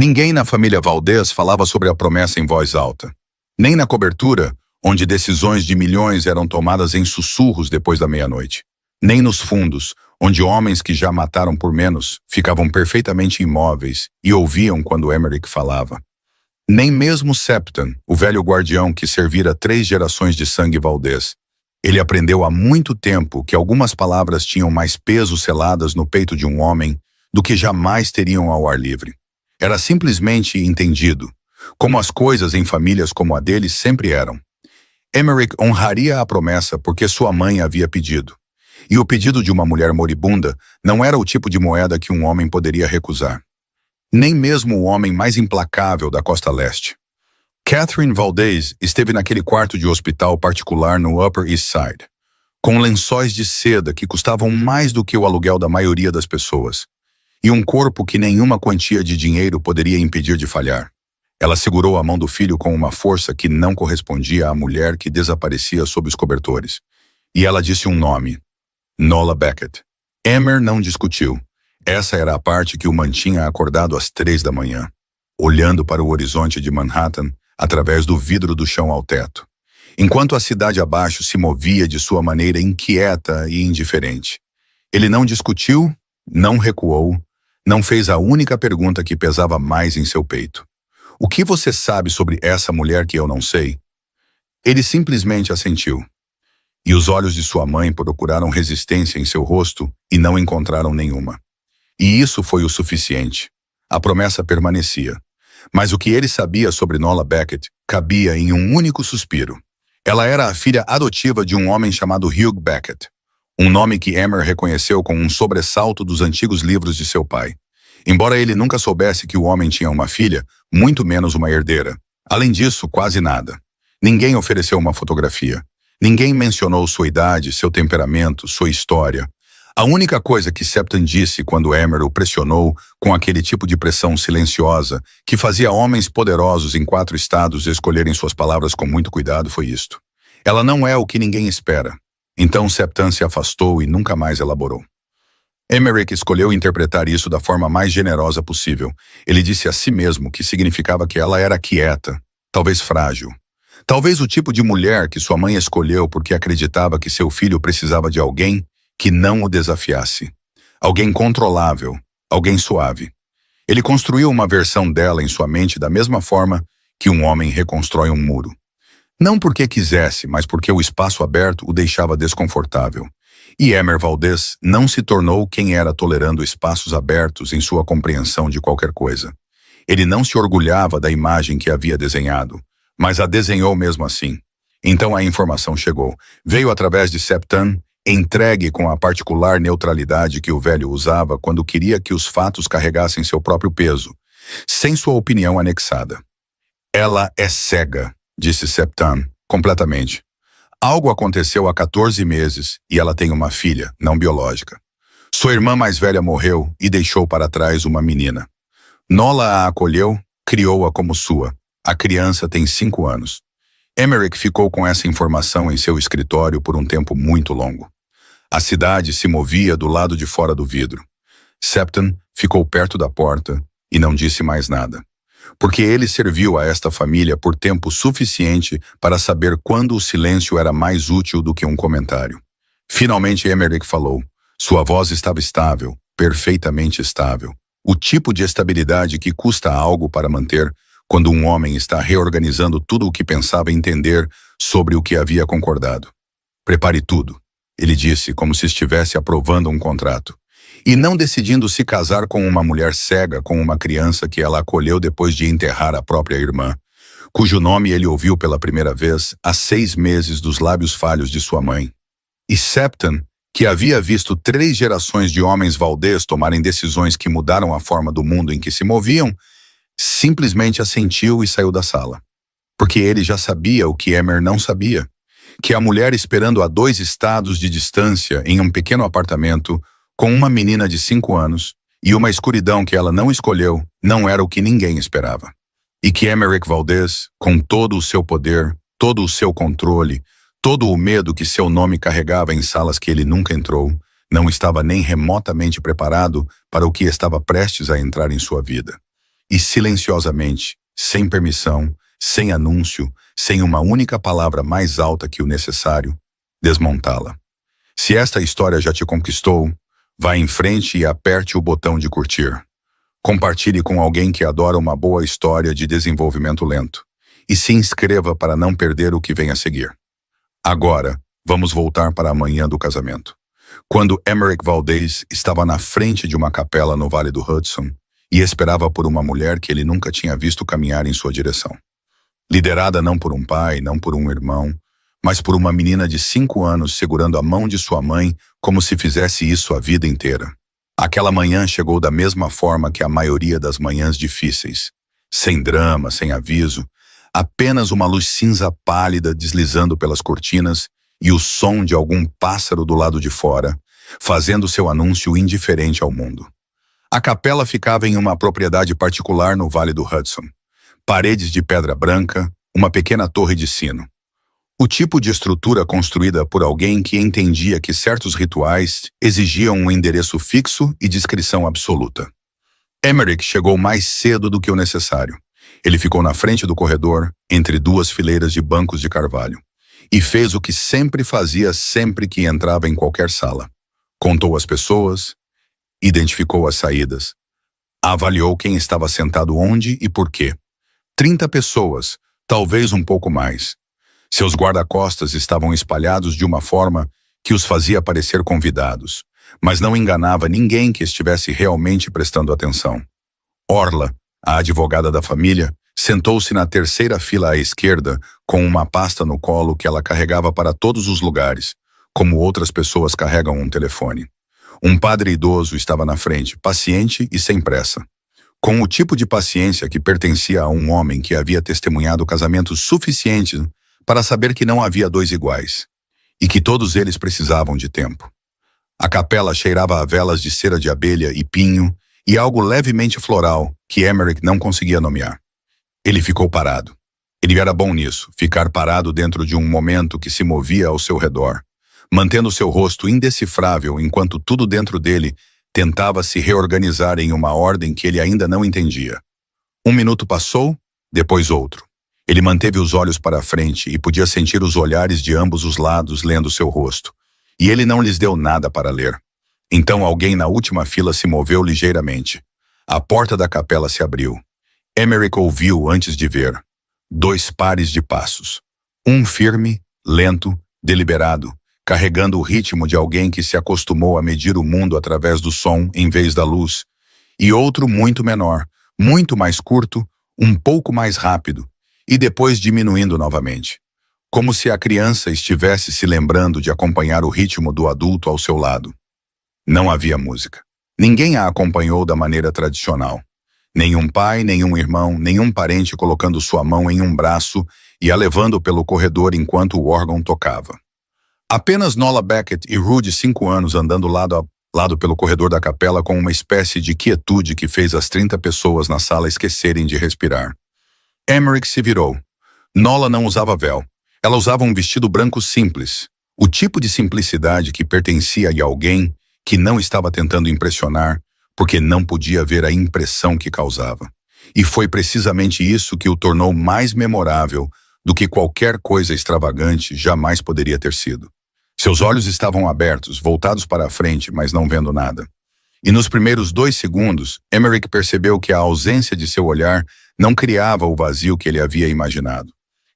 Ninguém na família Valdez falava sobre a promessa em voz alta. Nem na cobertura, onde decisões de milhões eram tomadas em sussurros depois da meia-noite. Nem nos fundos, onde homens que já mataram por menos ficavam perfeitamente imóveis e ouviam quando Emerick falava. Nem mesmo Septon, o velho guardião que servira 3 gerações de sangue Valdez. Ele aprendeu há muito tempo que algumas palavras tinham mais peso seladas no peito de um homem do que jamais teriam ao ar livre. Era simplesmente entendido, como as coisas em famílias como a dele sempre eram. Emerick honraria a promessa porque sua mãe havia pedido. E o pedido de uma mulher moribunda não era o tipo de moeda que um homem poderia recusar. Nem mesmo o homem mais implacável da costa leste. Catherine Valdez esteve naquele quarto de hospital particular no Upper East Side, com lençóis de seda que custavam mais do que o aluguel da maioria das pessoas, e um corpo que nenhuma quantia de dinheiro poderia impedir de falhar. Ela segurou a mão do filho com uma força que não correspondia à mulher que desaparecia sob os cobertores. E ela disse um nome: Nola Beckett. Emer não discutiu. Essa era a parte que o mantinha acordado às 3 da manhã, olhando para o horizonte de Manhattan através do vidro do chão ao teto, enquanto a cidade abaixo se movia de sua maneira inquieta e indiferente. Ele não discutiu, não recuou, não fez a única pergunta que pesava mais em seu peito. O que você sabe sobre essa mulher que eu não sei? Ele simplesmente assentiu. E os olhos de sua mãe procuraram resistência em seu rosto e não encontraram nenhuma. E isso foi o suficiente. A promessa permanecia. Mas o que ele sabia sobre Nola Beckett cabia em um único suspiro. Ela era a filha adotiva de um homem chamado Hugh Beckett, um nome que Emer reconheceu com um sobressalto dos antigos livros de seu pai. Embora ele nunca soubesse que o homem tinha uma filha, muito menos uma herdeira. Além disso, quase nada. Ninguém ofereceu uma fotografia. Ninguém mencionou sua idade, seu temperamento, sua história. A única coisa que Septon disse quando Emer o pressionou com aquele tipo de pressão silenciosa que fazia homens poderosos em 4 estados escolherem suas palavras com muito cuidado foi isto: ela não é o que ninguém espera. Então Septon se afastou e nunca mais elaborou. Emerick escolheu interpretar isso da forma mais generosa possível. Ele disse a si mesmo que significava que ela era quieta, talvez frágil. Talvez o tipo de mulher que sua mãe escolheu porque acreditava que seu filho precisava de alguém que não o desafiasse. Alguém controlável, alguém suave. Ele construiu uma versão dela em sua mente da mesma forma que um homem reconstrói um muro. Não porque quisesse, mas porque o espaço aberto o deixava desconfortável. E Emer Valdez não se tornou quem era tolerando espaços abertos em sua compreensão de qualquer coisa. Ele não se orgulhava da imagem que havia desenhado, mas a desenhou mesmo assim. Então a informação chegou. Veio através de Septon, entregue com a particular neutralidade que o velho usava quando queria que os fatos carregassem seu próprio peso, sem sua opinião anexada. Ela é cega, disse Septon, completamente. Algo aconteceu há 14 meses e ela tem uma filha, não biológica. Sua irmã mais velha morreu e deixou para trás uma menina. Nola a acolheu, criou-a como sua. A criança tem 5 anos. Emerick ficou com essa informação em seu escritório por um tempo muito longo. A cidade se movia do lado de fora do vidro. Septon ficou perto da porta e não disse mais nada, porque ele serviu a esta família por tempo suficiente para saber quando o silêncio era mais útil do que um comentário. Finalmente Emerick falou. Sua voz estava estável, perfeitamente estável. O tipo de estabilidade que custa algo para manter quando um homem está reorganizando tudo o que pensava entender sobre o que havia concordado. Prepare tudo, ele disse, como se estivesse aprovando um contrato. E não decidindo se casar com uma mulher cega com uma criança que ela acolheu depois de enterrar a própria irmã, cujo nome ele ouviu pela primeira vez há 6 meses dos lábios falhos de sua mãe. E Septon, que havia visto 3 gerações de homens Valdez tomarem decisões que mudaram a forma do mundo em que se moviam, simplesmente assentiu e saiu da sala. Porque ele já sabia o que Emer não sabia, que a mulher esperando a 2 estados de distância em um pequeno apartamento com uma menina de 5 anos e uma escuridão que ela não escolheu, não era o que ninguém esperava. E que Emerick Valdez, com todo o seu poder, todo o seu controle, todo o medo que seu nome carregava em salas que ele nunca entrou, não estava nem remotamente preparado para o que estava prestes a entrar em sua vida. e silenciosamente, sem permissão, sem anúncio, sem uma única palavra mais alta que o necessário, desmontá-la. Se esta história já te conquistou, vá em frente e aperte o botão de curtir. Compartilhe com alguém que adora uma boa história de desenvolvimento lento. E se inscreva para não perder o que vem a seguir. Agora, vamos voltar para a manhã do casamento. Quando Emerick Valdez estava na frente de uma capela no Vale do Hudson e esperava por uma mulher que ele nunca tinha visto caminhar em sua direção. Liderada não por um pai, não por um irmão, mas por uma menina de 5 anos segurando a mão de sua mãe como se fizesse isso a vida inteira. Aquela manhã chegou da mesma forma que a maioria das manhãs difíceis. Sem drama, sem aviso, apenas uma luz cinza pálida deslizando pelas cortinas e o som de algum pássaro do lado de fora, fazendo seu anúncio indiferente ao mundo. A capela ficava em uma propriedade particular no Vale do Hudson. Paredes de pedra branca, uma pequena torre de sino. O tipo de estrutura construída por alguém que entendia que certos rituais exigiam um endereço fixo e discrição absoluta. Emerick chegou mais cedo do que o necessário. Ele ficou na frente do corredor, entre 2 fileiras de bancos de carvalho, e fez o que sempre fazia sempre que entrava em qualquer sala. Contou as pessoas, identificou as saídas, avaliou quem estava sentado onde e por quê. 30 pessoas, talvez um pouco mais. Seus guarda-costas estavam espalhados de uma forma que os fazia parecer convidados, mas não enganava ninguém que estivesse realmente prestando atenção. Orla, a advogada da família, sentou-se na terceira fila à esquerda com uma pasta no colo que ela carregava para todos os lugares, como outras pessoas carregam um telefone. Um padre idoso estava na frente, paciente e sem pressa. Com o tipo de paciência que pertencia a um homem que havia testemunhado casamentos suficientes para saber que não havia 2 iguais, e que todos eles precisavam de tempo. A capela cheirava a velas de cera de abelha e pinho e algo levemente floral que Emerick não conseguia nomear. Ele ficou parado. Ele era bom nisso, ficar parado dentro de um momento que se movia ao seu redor, mantendo seu rosto indecifrável enquanto tudo dentro dele tentava se reorganizar em uma ordem que ele ainda não entendia. 1 minuto passou, depois outro. Ele manteve os olhos para a frente e podia sentir os olhares de ambos os lados lendo seu rosto. E ele não lhes deu nada para ler. Então alguém na última fila se moveu ligeiramente. A porta da capela se abriu. Emerick ouviu antes de ver. 2 pares de passos. Um firme, lento, deliberado, carregando o ritmo de alguém que se acostumou a medir o mundo através do som em vez da luz. E outro muito menor, muito mais curto, um pouco mais rápido, e depois diminuindo novamente, como se a criança estivesse se lembrando de acompanhar o ritmo do adulto ao seu lado. Não havia música. Ninguém a acompanhou da maneira tradicional. Nenhum pai, nenhum irmão, nenhum parente colocando sua mão em um braço e a levando pelo corredor enquanto o órgão tocava. Apenas Nola Beckett e Rue de 5 anos andando lado a lado pelo corredor da capela com uma espécie de quietude que fez as 30 pessoas na sala esquecerem de respirar. Emerick se virou. Nola não usava véu. Ela usava um vestido branco simples, o tipo de simplicidade que pertencia a alguém que não estava tentando impressionar, porque não podia ver a impressão que causava. E foi precisamente isso que o tornou mais memorável do que qualquer coisa extravagante jamais poderia ter sido. Seus olhos estavam abertos, voltados para a frente, mas não vendo nada. E nos primeiros 2 segundos, Emerick percebeu que a ausência de seu olhar não criava o vazio que ele havia imaginado.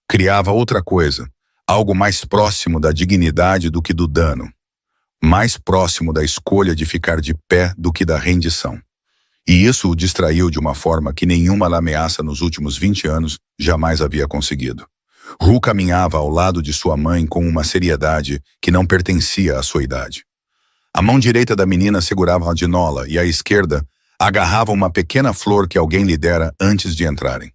Criava outra coisa, algo mais próximo da dignidade do que do dano. Mais próximo da escolha de ficar de pé do que da rendição. E isso o distraiu de uma forma que nenhuma ameaça nos últimos 20 anos jamais havia conseguido. Rue caminhava ao lado de sua mãe com uma seriedade que não pertencia à sua idade. A mão direita da menina segurava a de Nola e a esquerda agarrava uma pequena flor que alguém lhe dera antes de entrarem.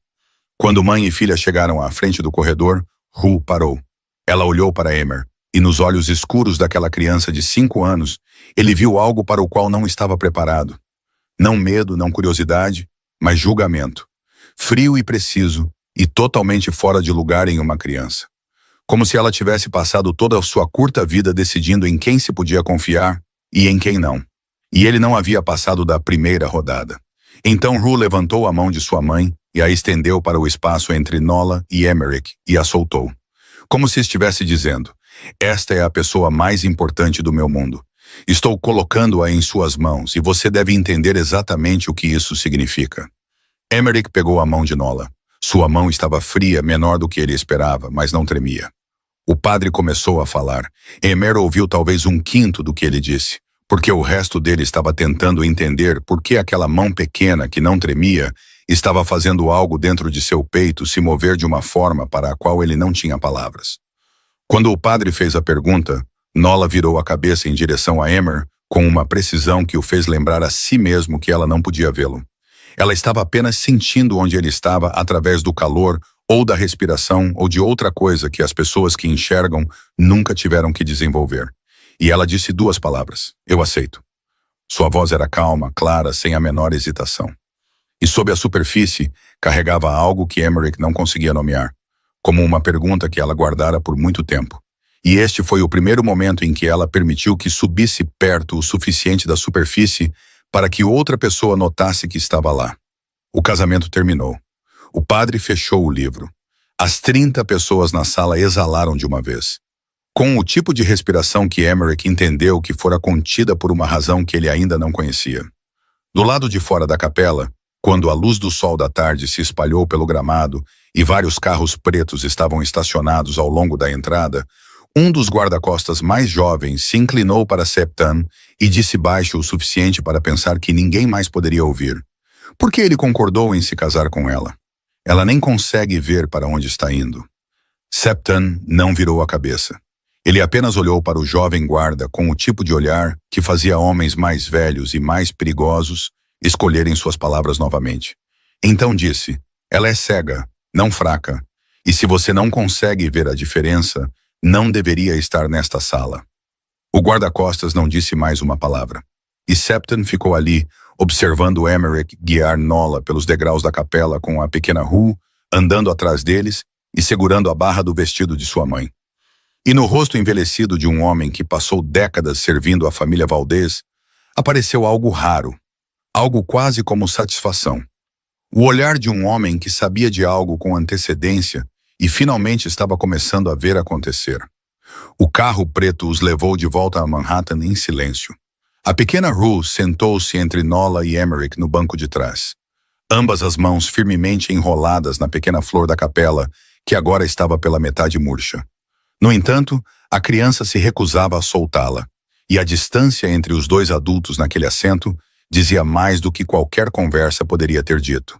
Quando mãe e filha chegaram à frente do corredor, Rue parou. Ela olhou para Emer, e nos olhos escuros daquela criança de 5 anos, ele viu algo para o qual não estava preparado. Não medo, não curiosidade, mas julgamento. Frio e preciso, e totalmente fora de lugar em uma criança. Como se ela tivesse passado toda a sua curta vida decidindo em quem se podia confiar e em quem não. E ele não havia passado da primeira rodada. Então Rue levantou a mão de sua mãe e a estendeu para o espaço entre Nola e Emerick e a soltou. Como se estivesse dizendo, esta é a pessoa mais importante do meu mundo. Estou colocando-a em suas mãos e você deve entender exatamente o que isso significa. Emerick pegou a mão de Nola. Sua mão estava fria, menor do que ele esperava, mas não tremia. O padre começou a falar. Emer ouviu talvez 1/5 do que ele disse, porque o resto dele estava tentando entender por que aquela mão pequena que não tremia estava fazendo algo dentro de seu peito se mover de uma forma para a qual ele não tinha palavras. Quando o padre fez a pergunta, Nola virou a cabeça em direção a Emer com uma precisão que o fez lembrar a si mesmo que ela não podia vê-lo. Ela estava apenas sentindo onde ele estava através do calor ou da respiração ou de outra coisa que as pessoas que enxergam nunca tiveram que desenvolver. E ela disse 2 palavras: eu aceito. Sua voz era calma, clara, sem a menor hesitação. E sob a superfície, carregava algo que Emerick não conseguia nomear, como uma pergunta que ela guardara por muito tempo. E este foi o primeiro momento em que ela permitiu que subisse perto o suficiente da superfície para que outra pessoa notasse que estava lá. O casamento terminou. O padre fechou o livro. As 30 pessoas na sala exalaram de uma vez. Com o tipo de respiração que Emerick entendeu que fora contida por uma razão que ele ainda não conhecia. Do lado de fora da capela, quando a luz do sol da tarde se espalhou pelo gramado e vários carros pretos estavam estacionados ao longo da entrada, um dos guarda-costas mais jovens se inclinou para Septan e disse baixo o suficiente para pensar que ninguém mais poderia ouvir. Por que ele concordou em se casar com ela? Ela nem consegue ver para onde está indo. Septan não virou a cabeça. Ele apenas olhou para o jovem guarda com o tipo de olhar que fazia homens mais velhos e mais perigosos escolherem suas palavras novamente. Então disse, ela é cega, não fraca, e se você não consegue ver a diferença, não deveria estar nesta sala. O guarda-costas não disse mais uma palavra. E Septan ficou ali, observando Emerick guiar Nola pelos degraus da capela com a pequena Rue, andando atrás deles e segurando a barra do vestido de sua mãe. E no rosto envelhecido de um homem que passou décadas servindo a família Valdez, apareceu algo raro, algo quase como satisfação. O olhar de um homem que sabia de algo com antecedência e finalmente estava começando a ver acontecer. O carro preto os levou de volta a Manhattan em silêncio. A pequena Rue sentou-se entre Nola e Emerick no banco de trás. Ambas as mãos firmemente enroladas na pequena flor da capela, que agora estava pela metade murcha. No entanto, a criança se recusava a soltá-la, e a distância entre os 2 adultos naquele assento dizia mais do que qualquer conversa poderia ter dito.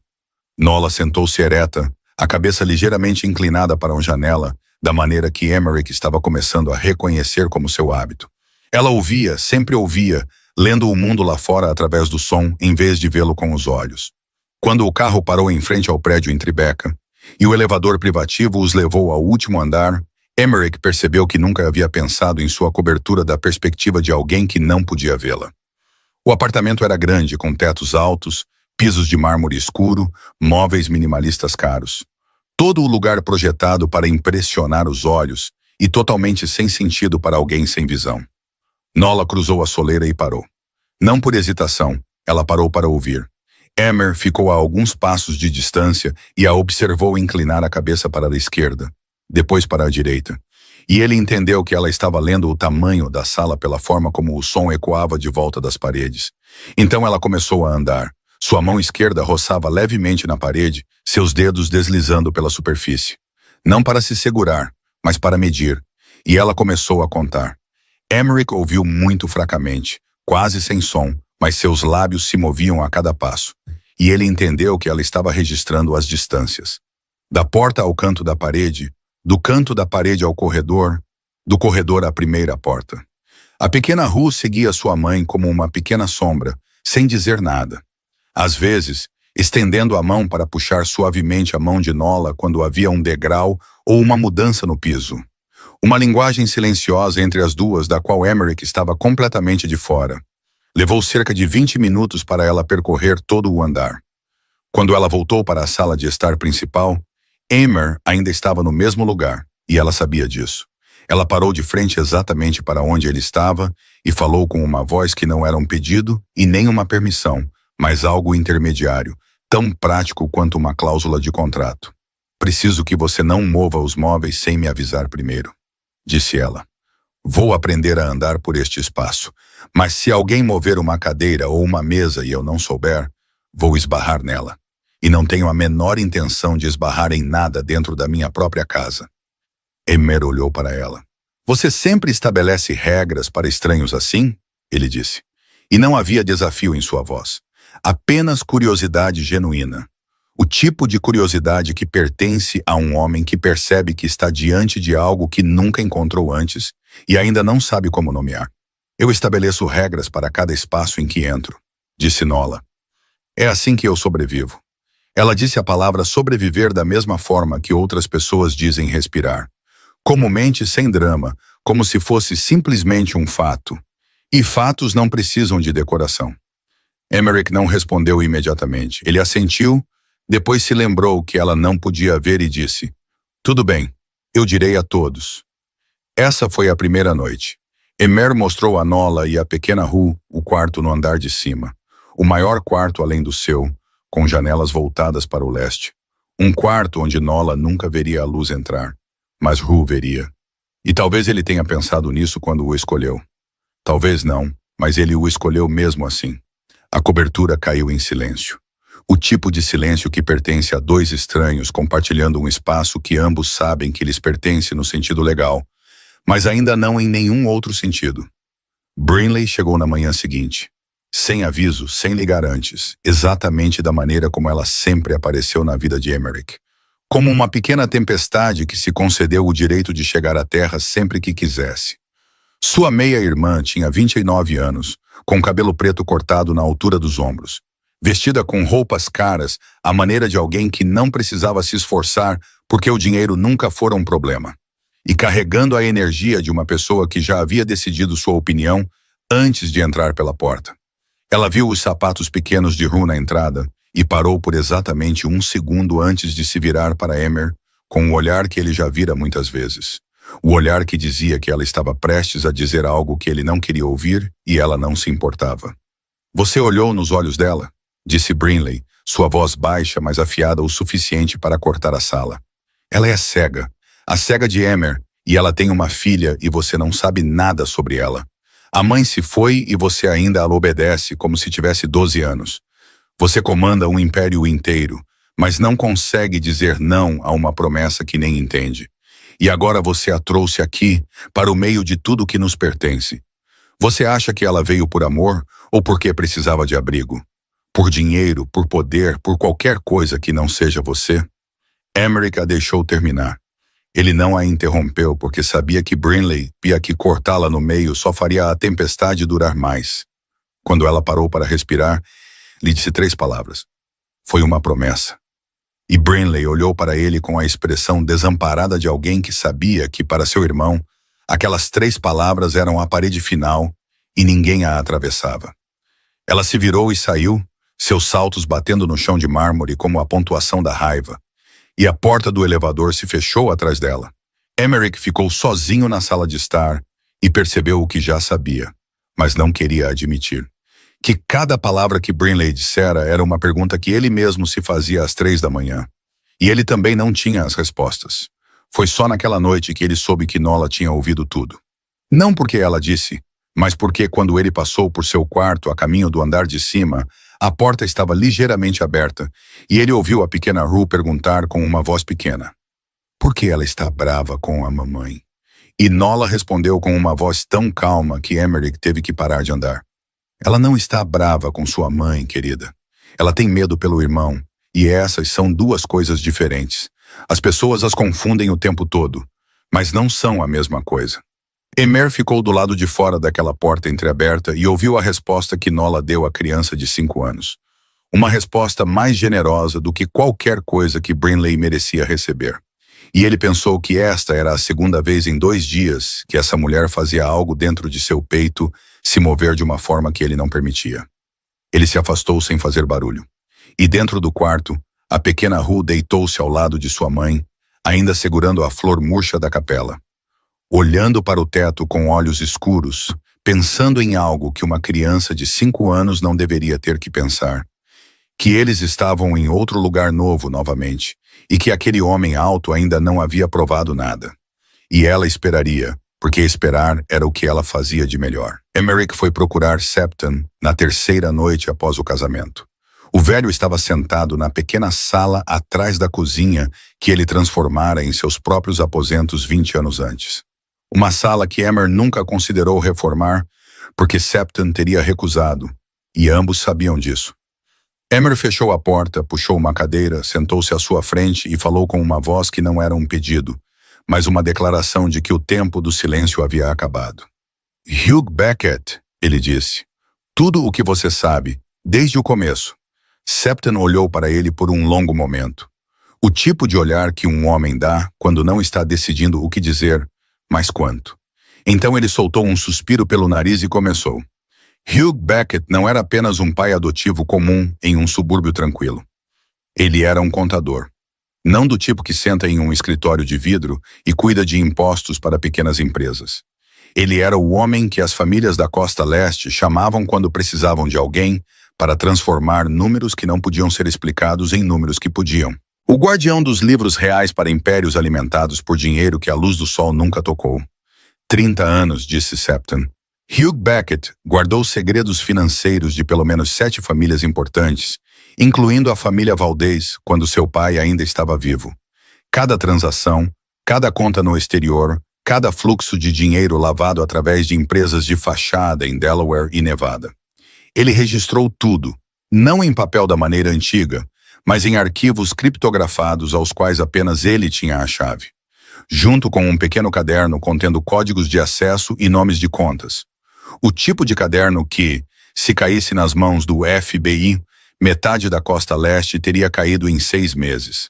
Nola sentou-se ereta, a cabeça ligeiramente inclinada para uma janela, da maneira que Emerick estava começando a reconhecer como seu hábito. Ela ouvia, sempre ouvia, lendo o mundo lá fora através do som, em vez de vê-lo com os olhos. Quando o carro parou em frente ao prédio em Tribeca, e o elevador privativo os levou ao último andar, Emerick percebeu que nunca havia pensado em sua cobertura da perspectiva de alguém que não podia vê-la. O apartamento era grande, com tetos altos, pisos de mármore escuro, móveis minimalistas caros. Todo o lugar projetado para impressionar os olhos e totalmente sem sentido para alguém sem visão. Nola cruzou a soleira e parou. Não por hesitação, ela parou para ouvir. Emer ficou a alguns passos de distância e a observou inclinar a cabeça para a esquerda, depois para a direita. E ele entendeu que ela estava lendo o tamanho da sala pela forma como o som ecoava de volta das paredes. Então ela começou a andar. Sua mão esquerda roçava levemente na parede, seus dedos deslizando pela superfície. Não para se segurar, mas para medir. E ela começou a contar. Emerick ouviu muito fracamente, quase sem som, mas seus lábios se moviam a cada passo. E ele entendeu que ela estava registrando as distâncias. Da porta ao canto da parede, do canto da parede ao corredor, do corredor à primeira porta. A pequena Rue seguia sua mãe como uma pequena sombra, sem dizer nada. Às vezes, estendendo a mão para puxar suavemente a mão de Nola quando havia um degrau ou uma mudança no piso. Uma linguagem silenciosa entre as duas da qual Emerick estava completamente de fora. Levou cerca de 20 minutos para ela percorrer todo o andar. Quando ela voltou para a sala de estar principal, Emer ainda estava no mesmo lugar, e ela sabia disso. Ela parou de frente exatamente para onde ele estava e falou com uma voz que não era um pedido e nem uma permissão, mas algo intermediário, tão prático quanto uma cláusula de contrato. Preciso que você não mova os móveis sem me avisar primeiro, disse ela. Vou aprender a andar por este espaço, mas se alguém mover uma cadeira ou uma mesa e eu não souber, vou esbarrar nela. E não tenho a menor intenção de esbarrar em nada dentro da minha própria casa. Emer olhou para ela. Você sempre estabelece regras para estranhos assim? Ele disse. E não havia desafio em sua voz. Apenas curiosidade genuína. O tipo de curiosidade que pertence a um homem que percebe que está diante de algo que nunca encontrou antes e ainda não sabe como nomear. Eu estabeleço regras para cada espaço em que entro, disse Nola. É assim que eu sobrevivo. Ela disse a palavra sobreviver da mesma forma que outras pessoas dizem respirar. Comumente sem drama, como se fosse simplesmente um fato. E fatos não precisam de decoração. Emerick não respondeu imediatamente. Ele assentiu, depois se lembrou que ela não podia ver e disse, tudo bem, eu direi a todos. Essa foi a primeira noite. Emer mostrou a Nola e a pequena Ru o quarto no andar de cima. O maior quarto além do seu, com janelas voltadas para o leste. Um quarto onde Nola nunca veria a luz entrar, mas Ru veria. E talvez ele tenha pensado nisso quando o escolheu. Talvez não, mas ele o escolheu mesmo assim. A cobertura caiu em silêncio. O tipo de silêncio que pertence a dois estranhos compartilhando um espaço que ambos sabem que lhes pertence no sentido legal, mas ainda não em nenhum outro sentido. Brinley chegou na manhã seguinte, sem aviso, sem ligar antes, exatamente da maneira como ela sempre apareceu na vida de Emerick. Como uma pequena tempestade que se concedeu o direito de chegar à terra sempre que quisesse. Sua meia-irmã tinha 29 anos, com cabelo preto cortado na altura dos ombros. Vestida com roupas caras, à maneira de alguém que não precisava se esforçar porque o dinheiro nunca fora um problema. E carregando a energia de uma pessoa que já havia decidido sua opinião antes de entrar pela porta. Ela viu os sapatos pequenos de Ru na entrada e parou por exatamente 1 segundo antes de se virar para Emer, com o olhar que ele já vira muitas vezes. O olhar que dizia que ela estava prestes a dizer algo que ele não queria ouvir e ela não se importava. Você olhou nos olhos dela? Disse Brinley, sua voz baixa, mas afiada o suficiente para cortar a sala. Ela é cega, a cega de Emer, e ela tem uma filha e você não sabe nada sobre ela. A mãe se foi e você ainda a obedece como se tivesse 12 anos. Você comanda um império inteiro, mas não consegue dizer não a uma promessa que nem entende. E agora você a trouxe aqui, para o meio de tudo que nos pertence. Você acha que ela veio por amor ou porque precisava de abrigo? Por dinheiro, por poder, por qualquer coisa que não seja você? Emerick a deixou terminar. Ele não a interrompeu porque sabia que Brinley via que cortá-la no meio só faria a tempestade durar mais. Quando ela parou para respirar, lhe disse 3 palavras. Foi uma promessa. E Brinley olhou para ele com a expressão desamparada de alguém que sabia que, para seu irmão, aquelas 3 palavras eram a parede final e ninguém a atravessava. Ela se virou e saiu, seus saltos batendo no chão de mármore como a pontuação da raiva, e a porta do elevador se fechou atrás dela. Emerick ficou sozinho na sala de estar e percebeu o que já sabia, mas não queria admitir. Que cada palavra que Brinley dissera era uma pergunta que ele mesmo se fazia às 3 da manhã. E ele também não tinha as respostas. Foi só naquela noite que ele soube que Nola tinha ouvido tudo. Não porque ela disse, mas porque quando ele passou por seu quarto a caminho do andar de cima, a porta estava ligeiramente aberta e ele ouviu a pequena Ru perguntar com uma voz pequena. Por que ela está brava com a mamãe? E Nola respondeu com uma voz tão calma que Emerick teve que parar de andar. Ela não está brava com sua mãe, querida. Ela tem medo pelo irmão, e essas são 2 coisas diferentes. As pessoas as confundem o tempo todo, mas não são a mesma coisa. Emer ficou do lado de fora daquela porta entreaberta e ouviu a resposta que Nola deu à criança de 5 anos. Uma resposta mais generosa do que qualquer coisa que Brinley merecia receber. E ele pensou que esta era a 2ª vez em 2 dias que essa mulher fazia algo dentro de seu peito se mover de uma forma que ele não permitia. Ele se afastou sem fazer barulho. E dentro do quarto, a pequena Ru deitou-se ao lado de sua mãe, ainda segurando a flor murcha da capela. Olhando para o teto com olhos escuros, pensando em algo que uma criança de 5 anos não deveria ter que pensar. que eles estavam em outro lugar novo novamente, e que aquele homem alto ainda não havia provado nada. E ela esperaria, porque esperar era o que ela fazia de melhor. Emerick foi procurar Septon na terceira noite após o casamento. O velho estava sentado na pequena sala atrás da cozinha que ele transformara em seus próprios aposentos 20 anos antes. Uma sala que Emer nunca considerou reformar, porque Septon teria recusado, e ambos sabiam disso. Emer fechou a porta, puxou uma cadeira, sentou-se à sua frente e falou com uma voz que não era um pedido, mas uma declaração de que o tempo do silêncio havia acabado. Hugh Beckett, ele disse, tudo o que você sabe, desde o começo. Septon olhou para ele por um longo momento. O tipo de olhar que um homem dá quando não está decidindo o que dizer, mas quanto. Então ele soltou um suspiro pelo nariz e começou. Hugh Beckett não era apenas um pai adotivo comum em um subúrbio tranquilo. Ele era um contador. Não do tipo que senta em um escritório de vidro e cuida de impostos para pequenas empresas. Ele era o homem que as famílias da Costa Leste chamavam quando precisavam de alguém para transformar números que não podiam ser explicados em números que podiam. O guardião dos livros reais para impérios alimentados por dinheiro que a luz do sol nunca tocou. 30 anos, disse Septon. Hugh Beckett guardou segredos financeiros de pelo menos 7 famílias importantes, incluindo a família Valdez, quando seu pai ainda estava vivo. Cada transação, cada conta no exterior, cada fluxo de dinheiro lavado através de empresas de fachada em Delaware e Nevada. Ele registrou tudo, não em papel da maneira antiga, mas em arquivos criptografados aos quais apenas ele tinha a chave, junto com um pequeno caderno contendo códigos de acesso e nomes de contas. O tipo de caderno que, se caísse nas mãos do FBI, metade da Costa Leste teria caído em 6 meses.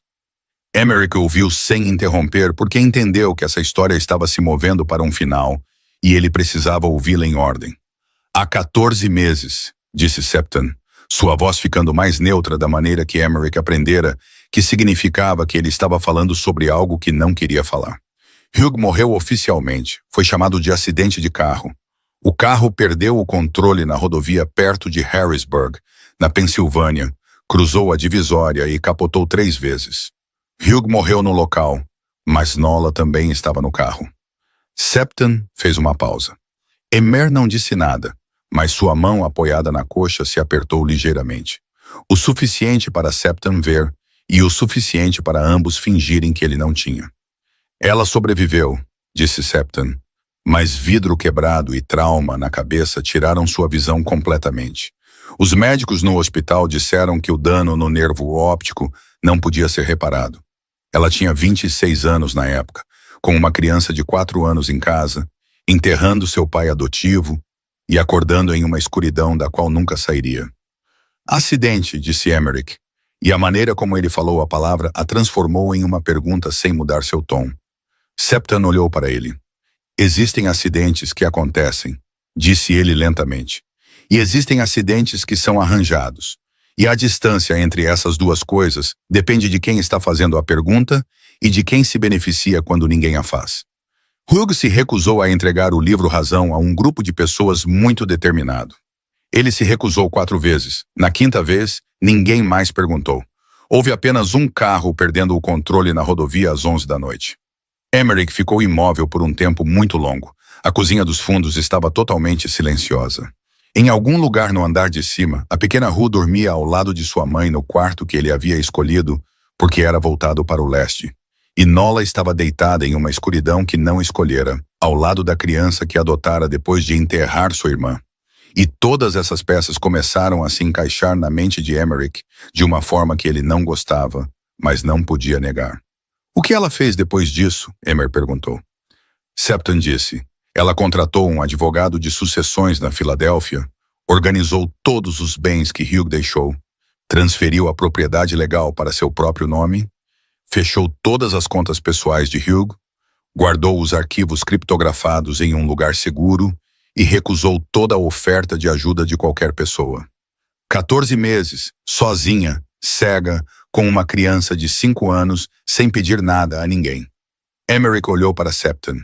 Emerick ouviu sem interromper porque entendeu que essa história estava se movendo para um final e ele precisava ouvi-la em ordem. Há 14 meses, disse Septon, sua voz ficando mais neutra da maneira que Emerick aprendera, que significava que ele estava falando sobre algo que não queria falar. Hugh morreu oficialmente, foi chamado de acidente de carro. O carro perdeu o controle na rodovia perto de Harrisburg, na Pensilvânia, cruzou a divisória e capotou 3 vezes. Hugh morreu no local, mas Nola também estava no carro. Septon fez uma pausa. Emer não disse nada, mas sua mão apoiada na coxa se apertou ligeiramente. O suficiente para Septon ver e o suficiente para ambos fingirem que ele não tinha. Ela sobreviveu, disse Septon, mas vidro quebrado e trauma na cabeça tiraram sua visão completamente. Os médicos no hospital disseram que o dano no nervo óptico não podia ser reparado. Ela tinha 26 anos na época, com uma criança de 4 anos em casa, enterrando seu pai adotivo e acordando em uma escuridão da qual nunca sairia. Acidente, disse Emerick, e a maneira como ele falou a palavra a transformou em uma pergunta sem mudar seu tom. Septon olhou para ele. Existem acidentes que acontecem, disse ele lentamente. E existem acidentes que são arranjados. E a distância entre essas duas coisas depende de quem está fazendo a pergunta e de quem se beneficia quando ninguém a faz. Hugh se recusou a entregar o livro Razão a um grupo de pessoas muito determinado. Ele se recusou 4 vezes. Na 5ª vez, ninguém mais perguntou. Houve apenas um carro perdendo o controle na rodovia às 11 da noite. Emerick ficou imóvel por um tempo muito longo. A cozinha dos fundos estava totalmente silenciosa. Em algum lugar no andar de cima, a pequena Ru dormia ao lado de sua mãe no quarto que ele havia escolhido, porque era voltado para o leste. E Nola estava deitada em uma escuridão que não escolhera, ao lado da criança que adotara depois de enterrar sua irmã. E todas essas peças começaram a se encaixar na mente de Emerick de uma forma que ele não gostava, mas não podia negar. O que ela fez depois disso? Emer perguntou. Septon disse. Ela contratou um advogado de sucessões na Filadélfia, organizou todos os bens que Hugh deixou, transferiu a propriedade legal para seu próprio nome, fechou todas as contas pessoais de Hugh, guardou os arquivos criptografados em um lugar seguro e recusou toda a oferta de ajuda de qualquer pessoa. 14 meses, sozinha, cega, com uma criança de 5 anos, sem pedir nada a ninguém. Emerick olhou para Septon.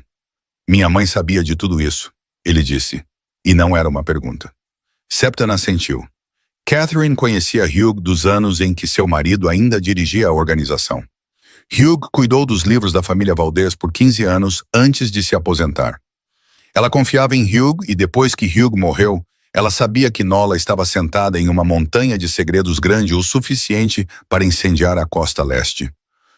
Minha mãe sabia de tudo isso, ele disse, e não era uma pergunta. Septon assentiu. Catherine conhecia Hugh dos anos em que seu marido ainda dirigia a organização. Hugh cuidou dos livros da família Valdez por 15 anos antes de se aposentar. Ela confiava em Hugh e depois que Hugh morreu, ela sabia que Nola estava sentada em uma montanha de segredos grande o suficiente para incendiar a costa leste.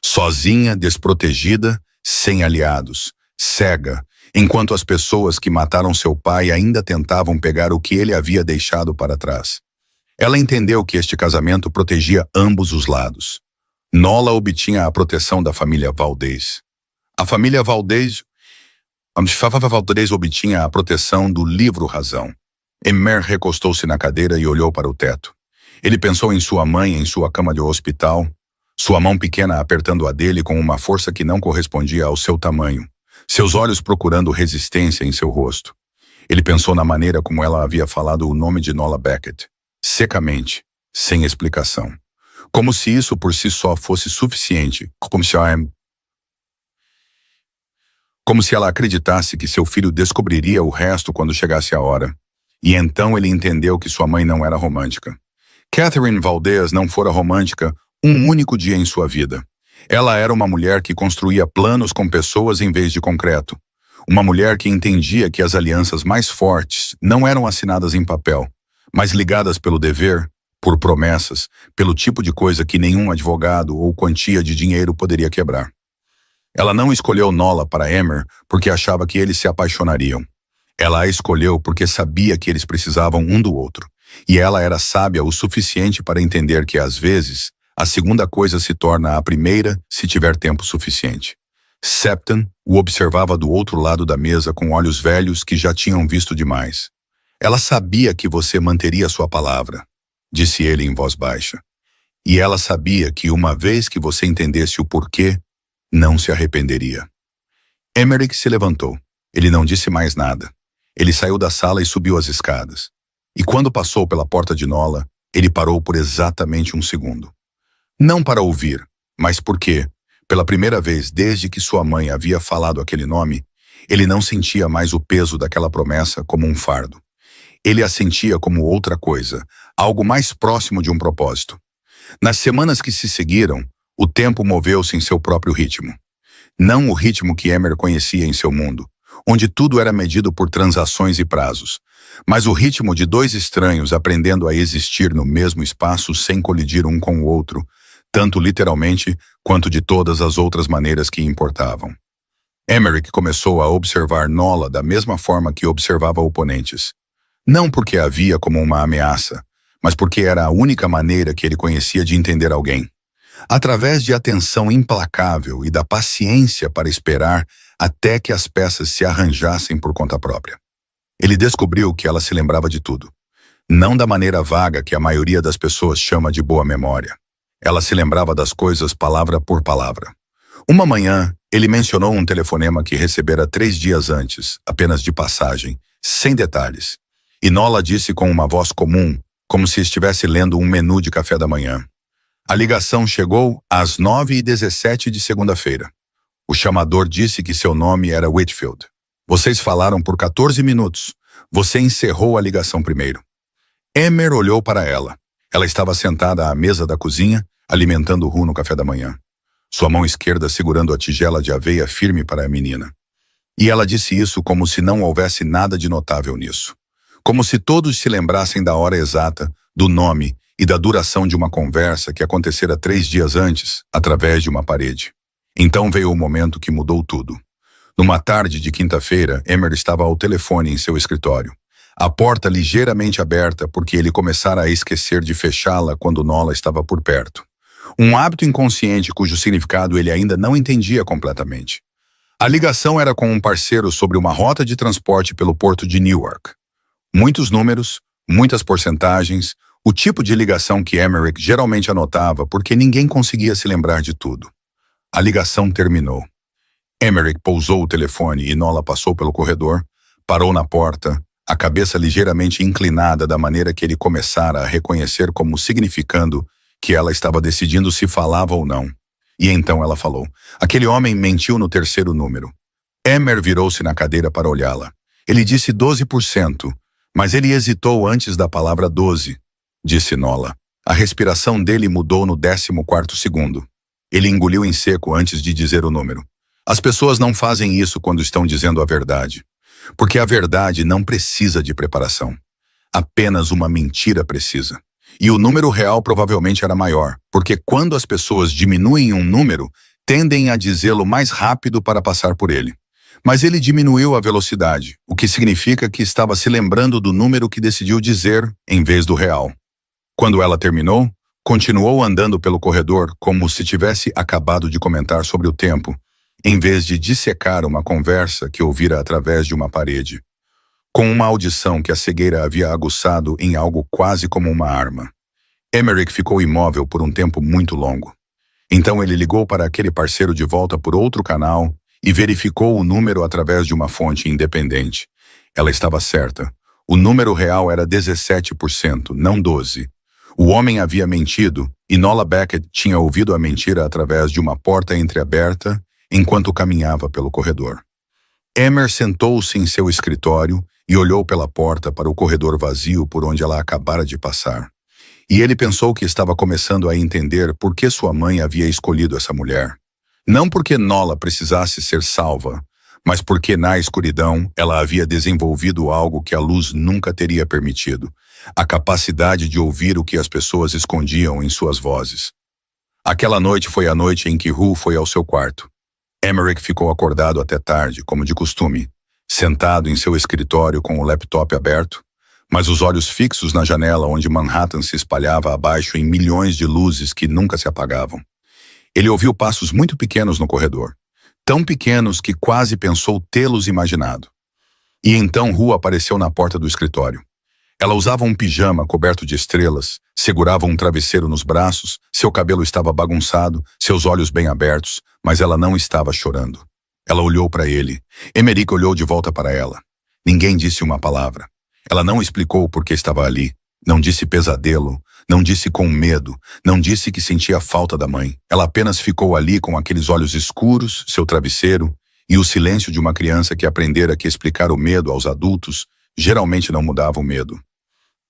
Sozinha, desprotegida, sem aliados, cega, enquanto as pessoas que mataram seu pai ainda tentavam pegar o que ele havia deixado para trás. Ela entendeu que este casamento protegia ambos os lados. Nola obtinha a proteção da família Valdez. A família Valdez obtinha a proteção do livro Razão. Emer recostou-se na cadeira e olhou para o teto. Ele pensou em sua mãe em sua cama de hospital, sua mão pequena apertando a dele com uma força que não correspondia ao seu tamanho, seus olhos procurando resistência em seu rosto. Ele pensou na maneira como ela havia falado o nome de Nola Beckett, secamente, sem explicação. Como se isso por si só fosse suficiente, como se ela acreditasse que seu filho descobriria o resto quando chegasse a hora. E então ele entendeu que sua mãe não era romântica. Catherine Valdez não fora romântica um único dia em sua vida. Ela era uma mulher que construía planos com pessoas em vez de concreto. Uma mulher que entendia que as alianças mais fortes não eram assinadas em papel, mas ligadas pelo dever, por promessas, pelo tipo de coisa que nenhum advogado ou quantia de dinheiro poderia quebrar. Ela não escolheu Nola para Emer porque achava que eles se apaixonariam. Ela a escolheu porque sabia que eles precisavam um do outro. E ela era sábia o suficiente para entender que, às vezes, a segunda coisa se torna a primeira se tiver tempo suficiente. Septon o observava do outro lado da mesa com olhos velhos que já tinham visto demais. Ela sabia que você manteria sua palavra, disse ele em voz baixa. E ela sabia que uma vez que você entendesse o porquê, não se arrependeria. Emerick se levantou. Ele não disse mais nada. Ele saiu da sala e subiu as escadas. E quando passou pela porta de Nola, ele parou por exatamente um segundo. Não para ouvir, mas porque, pela primeira vez desde que sua mãe havia falado aquele nome, ele não sentia mais o peso daquela promessa como um fardo. Ele a sentia como outra coisa, algo mais próximo de um propósito. Nas semanas que se seguiram, o tempo moveu-se em seu próprio ritmo. Não o ritmo que Emer conhecia em seu mundo, onde tudo era medido por transações e prazos, mas o ritmo de dois estranhos aprendendo a existir no mesmo espaço sem colidir um com o outro, tanto literalmente quanto de todas as outras maneiras que importavam. Emerick começou a observar Nola da mesma forma que observava oponentes. Não porque a via como uma ameaça, mas porque era a única maneira que ele conhecia de entender alguém. Através de atenção implacável e da paciência para esperar até que as peças se arranjassem por conta própria. Ele descobriu que ela se lembrava de tudo. Não da maneira vaga que a maioria das pessoas chama de boa memória. Ela se lembrava das coisas palavra por palavra. Uma manhã, ele mencionou um telefonema que recebera 3 dias antes, apenas de passagem, sem detalhes. E Nola disse com uma voz comum, como se estivesse lendo um menu de café da manhã. A ligação chegou às 9h17 de segunda-feira. O chamador disse que seu nome era Whitfield. Vocês falaram por 14 minutos. Você encerrou a ligação primeiro. Emer olhou para ela. Ela estava sentada à mesa da cozinha, alimentando Ru no café da manhã. Sua mão esquerda segurando a tigela de aveia firme para a menina. E ela disse isso como se não houvesse nada de notável nisso. Como se todos se lembrassem da hora exata, do nome e da duração de uma conversa que acontecera 3 dias antes, através de uma parede. Então veio o momento que mudou tudo. Numa tarde de quinta-feira, Emer estava ao telefone em seu escritório. A porta ligeiramente aberta porque ele começara a esquecer de fechá-la quando Nola estava por perto. Um hábito inconsciente cujo significado ele ainda não entendia completamente. A ligação era com um parceiro sobre uma rota de transporte pelo porto de Newark. Muitos números, muitas porcentagens, o tipo de ligação que Emerick geralmente anotava porque ninguém conseguia se lembrar de tudo. A ligação terminou. Emerick pousou o telefone e Nola passou pelo corredor, parou na porta, a cabeça ligeiramente inclinada da maneira que ele começara a reconhecer como significando que ela estava decidindo se falava ou não. E então ela falou. Aquele homem mentiu no 3º número. Emer virou-se na cadeira para olhá-la. Ele disse 12%, mas ele hesitou antes da palavra 12. disse Nola. A respiração dele mudou no 14º segundo. Ele engoliu em seco antes de dizer o número. As pessoas não fazem isso quando estão dizendo a verdade. Porque a verdade não precisa de preparação. Apenas uma mentira precisa. E o número real provavelmente era maior, porque quando as pessoas diminuem um número, tendem a dizê-lo mais rápido para passar por ele. Mas ele diminuiu a velocidade, o que significa que estava se lembrando do número que decidiu dizer, em vez do real. Quando ela terminou, continuou andando pelo corredor como se tivesse acabado de comentar sobre o tempo, em vez de dissecar uma conversa que ouvira através de uma parede, com uma audição que a cegueira havia aguçado em algo quase como uma arma. Emerick ficou imóvel por um tempo muito longo. Então ele ligou para aquele parceiro de volta por outro canal e verificou o número através de uma fonte independente. Ela estava certa. O número real era 17%, não 12%. O homem havia mentido e Nola Beckett tinha ouvido a mentira através de uma porta entreaberta enquanto caminhava pelo corredor. Emer sentou-se em seu escritório e olhou pela porta para o corredor vazio por onde ela acabara de passar. E ele pensou que estava começando a entender por que sua mãe havia escolhido essa mulher. Não porque Nola precisasse ser salva, mas porque na escuridão ela havia desenvolvido algo que a luz nunca teria permitido, a capacidade de ouvir o que as pessoas escondiam em suas vozes. Aquela noite foi a noite em que Rue foi ao seu quarto. Emerick ficou acordado até tarde, como de costume, sentado em seu escritório com o laptop aberto, mas os olhos fixos na janela onde Manhattan se espalhava abaixo em milhões de luzes que nunca se apagavam. Ele ouviu passos muito pequenos no corredor, tão pequenos que quase pensou tê-los imaginado. E então Rue apareceu na porta do escritório. Ela usava um pijama coberto de estrelas, segurava um travesseiro nos braços, seu cabelo estava bagunçado, seus olhos bem abertos, mas ela não estava chorando. Ela olhou para ele. Emerick olhou de volta para ela. Ninguém disse uma palavra. Ela não explicou por que estava ali. Não disse pesadelo, não disse com medo, não disse que sentia falta da mãe. Ela apenas ficou ali com aqueles olhos escuros, seu travesseiro, e o silêncio de uma criança que aprendera que explicar o medo aos adultos geralmente não mudava o medo.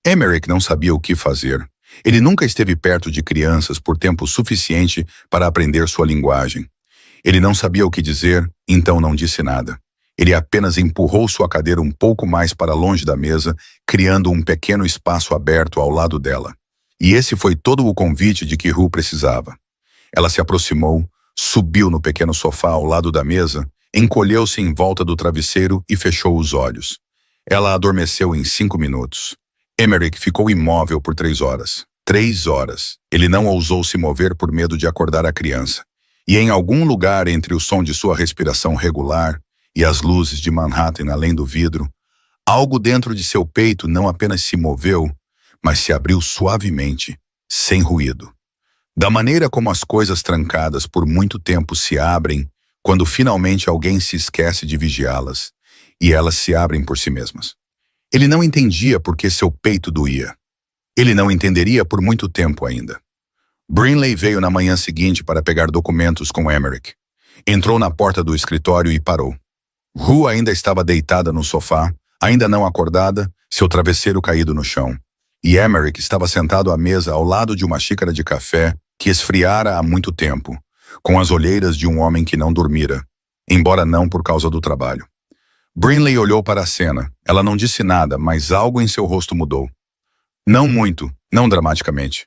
Emerick não sabia o que fazer. Ele nunca esteve perto de crianças por tempo suficiente para aprender sua linguagem. Ele não sabia o que dizer, então não disse nada. Ele apenas empurrou sua cadeira um pouco mais para longe da mesa, criando um pequeno espaço aberto ao lado dela. E esse foi todo o convite de que Rue precisava. Ela se aproximou, subiu no pequeno sofá ao lado da mesa, encolheu-se em volta do travesseiro e fechou os olhos. Ela adormeceu em 5 minutos. Emerick ficou imóvel por 3 horas. 3 horas. Ele não ousou se mover por medo de acordar a criança. E em algum lugar entre o som de sua respiração regular e as luzes de Manhattan além do vidro, algo dentro de seu peito não apenas se moveu, mas se abriu suavemente, sem ruído. Da maneira como as coisas trancadas por muito tempo se abrem quando finalmente alguém se esquece de vigiá-las, e elas se abrem por si mesmas. Ele não entendia por que seu peito doía. Ele não entenderia por muito tempo ainda. Brinley veio na manhã seguinte para pegar documentos com Emerick. Entrou na porta do escritório e parou. Rue ainda estava deitada no sofá, ainda não acordada, seu travesseiro caído no chão. E Emerick estava sentado à mesa ao lado de uma xícara de café que esfriara há muito tempo, com as olheiras de um homem que não dormira, embora não por causa do trabalho. Brinley olhou para a cena. Ela não disse nada, mas algo em seu rosto mudou. Não muito, não dramaticamente.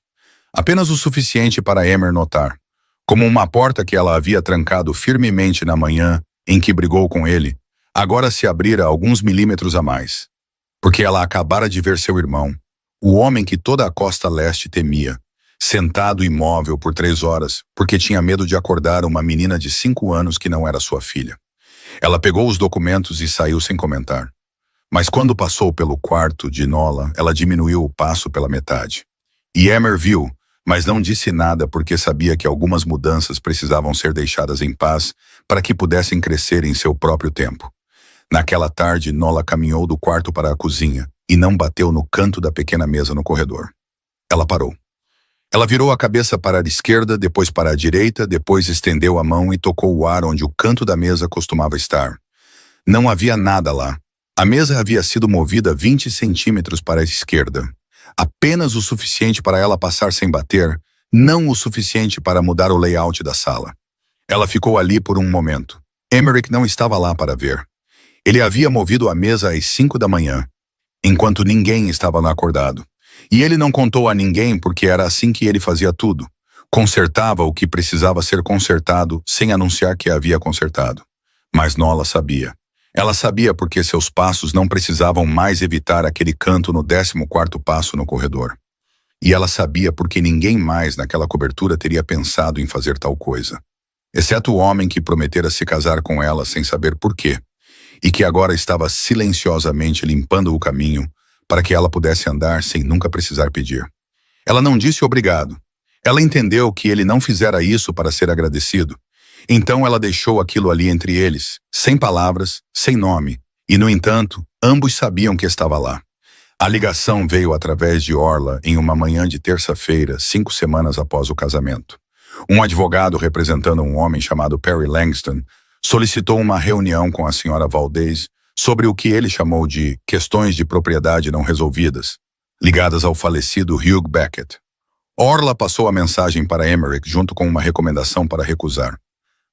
Apenas o suficiente para Emer notar. Como uma porta que ela havia trancado firmemente na manhã em que brigou com ele, agora se abrira alguns milímetros a mais. Porque ela acabara de ver seu irmão, o homem que toda a costa leste temia, sentado imóvel por 3 horas, porque tinha medo de acordar uma menina de 5 anos que não era sua filha. Ela pegou os documentos e saiu sem comentar. Mas quando passou pelo quarto de Nola, ela diminuiu o passo pela metade. E Emer viu, mas não disse nada porque sabia que algumas mudanças precisavam ser deixadas em paz para que pudessem crescer em seu próprio tempo. Naquela tarde, Nola caminhou do quarto para a cozinha e não bateu no canto da pequena mesa no corredor. Ela parou. Ela virou a cabeça para a esquerda, depois para a direita, depois estendeu a mão e tocou o ar onde o canto da mesa costumava estar. Não havia nada lá. A mesa havia sido movida 20 centímetros para a esquerda. Apenas o suficiente para ela passar sem bater, não o suficiente para mudar o layout da sala. Ela ficou ali por um momento. Emerick não estava lá para ver. Ele havia movido a mesa às 5 da manhã, enquanto ninguém estava lá acordado. E ele não contou a ninguém porque era assim que ele fazia tudo. Consertava o que precisava ser consertado sem anunciar que havia consertado. Mas Nola sabia. Ela sabia porque seus passos não precisavam mais evitar aquele canto no 14º passo no corredor. E ela sabia porque ninguém mais naquela cobertura teria pensado em fazer tal coisa. Exceto o homem que prometera se casar com ela sem saber por quê, e que agora estava silenciosamente limpando o caminho para que ela pudesse andar sem nunca precisar pedir. Ela não disse obrigado. Ela entendeu que ele não fizera isso para ser agradecido. Então ela deixou aquilo ali entre eles, sem palavras, sem nome, e no entanto, ambos sabiam que estava lá. A ligação veio através de Orla em uma manhã de terça-feira, 5 semanas após o casamento. Um advogado representando um homem chamado Perry Langston solicitou uma reunião com a senhora Valdez sobre o que ele chamou de questões de propriedade não resolvidas, ligadas ao falecido Hugh Beckett. Orla passou a mensagem para Emerick junto com uma recomendação para recusar.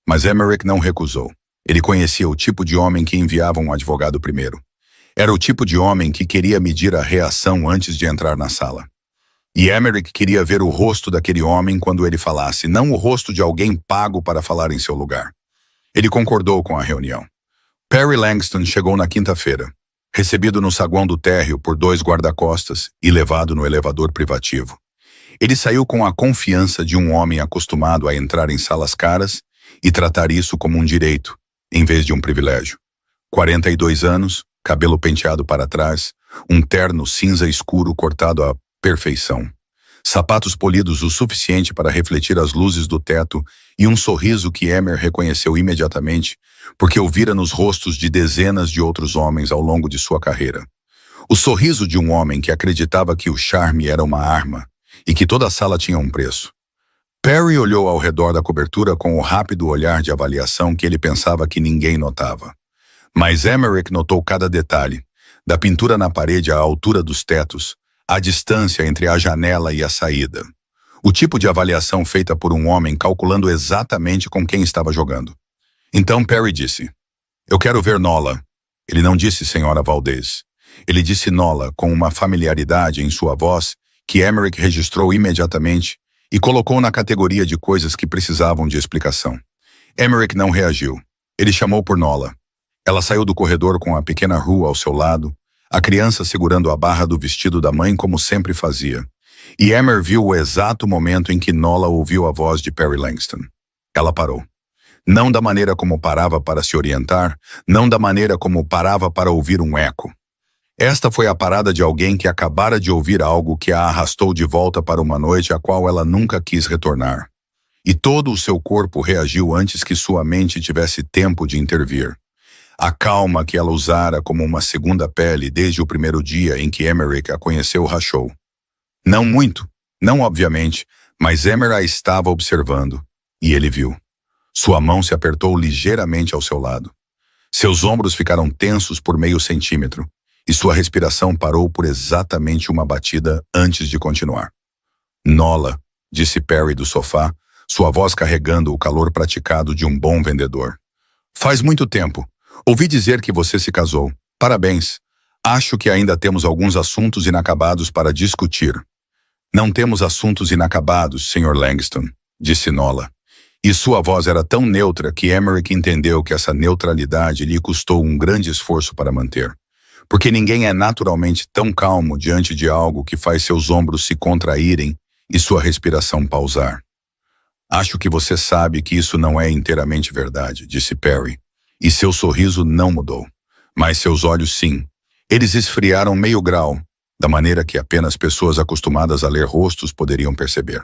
Mas Emerick não recusou. Ele conhecia o tipo de homem que enviava um advogado primeiro. Era o tipo de homem que queria medir a reação antes de entrar na sala. E Emerick queria ver o rosto daquele homem quando ele falasse, não o rosto de alguém pago para falar em seu lugar. Ele concordou com a reunião. Perry Langston chegou na quinta-feira, recebido no saguão do térreo por 2 guarda-costas e levado no elevador privativo. Ele saiu com a confiança de um homem acostumado a entrar em salas caras e tratar isso como um direito, em vez de um privilégio. 42 anos, cabelo penteado para trás, um terno cinza escuro cortado à perfeição. Sapatos polidos o suficiente para refletir as luzes do teto e um sorriso que Emer reconheceu imediatamente, porque o vira nos rostos de dezenas de outros homens ao longo de sua carreira. O sorriso de um homem que acreditava que o charme era uma arma e que toda a sala tinha um preço. Perry olhou ao redor da cobertura com o rápido olhar de avaliação que ele pensava que ninguém notava. Mas Emerick notou cada detalhe, da pintura na parede à altura dos tetos, a distância entre a janela e a saída. O tipo de avaliação feita por um homem calculando exatamente com quem estava jogando. Então Perry disse, "Eu quero ver Nola." Ele não disse senhora Valdez. Ele disse Nola com uma familiaridade em sua voz que Emerick registrou imediatamente e colocou na categoria de coisas que precisavam de explicação. Emerick não reagiu. Ele chamou por Nola. Ela saiu do corredor com a pequena Rue ao seu lado, a criança segurando a barra do vestido da mãe como sempre fazia. E Emer viu o exato momento em que Nola ouviu a voz de Perry Langston. Ela parou. Não da maneira como parava para se orientar, não da maneira como parava para ouvir um eco. Esta foi a parada de alguém que acabara de ouvir algo que a arrastou de volta para uma noite a qual ela nunca quis retornar. E todo o seu corpo reagiu antes que sua mente tivesse tempo de intervir. A calma que ela usara como uma segunda pele desde o primeiro dia em que Emerick a conheceu rachou. Não muito, não obviamente, mas Emer a estava observando, e ele viu. Sua mão se apertou ligeiramente ao seu lado. Seus ombros ficaram tensos por meio centímetro, e sua respiração parou por exatamente uma batida antes de continuar. "Nola", disse Perry do sofá, sua voz carregando o calor praticado de um bom vendedor. "Faz muito tempo. Ouvi dizer que você se casou. Parabéns. Acho que ainda temos alguns assuntos inacabados para discutir." "Não temos assuntos inacabados, Sr. Langston", disse Nola. E sua voz era tão neutra que Emerick entendeu que essa neutralidade lhe custou um grande esforço para manter. Porque ninguém é naturalmente tão calmo diante de algo que faz seus ombros se contraírem e sua respiração pausar. "Acho que você sabe que isso não é inteiramente verdade", disse Perry. E seu sorriso não mudou. Mas seus olhos sim. Eles esfriaram meio grau, da maneira que apenas pessoas acostumadas a ler rostos poderiam perceber.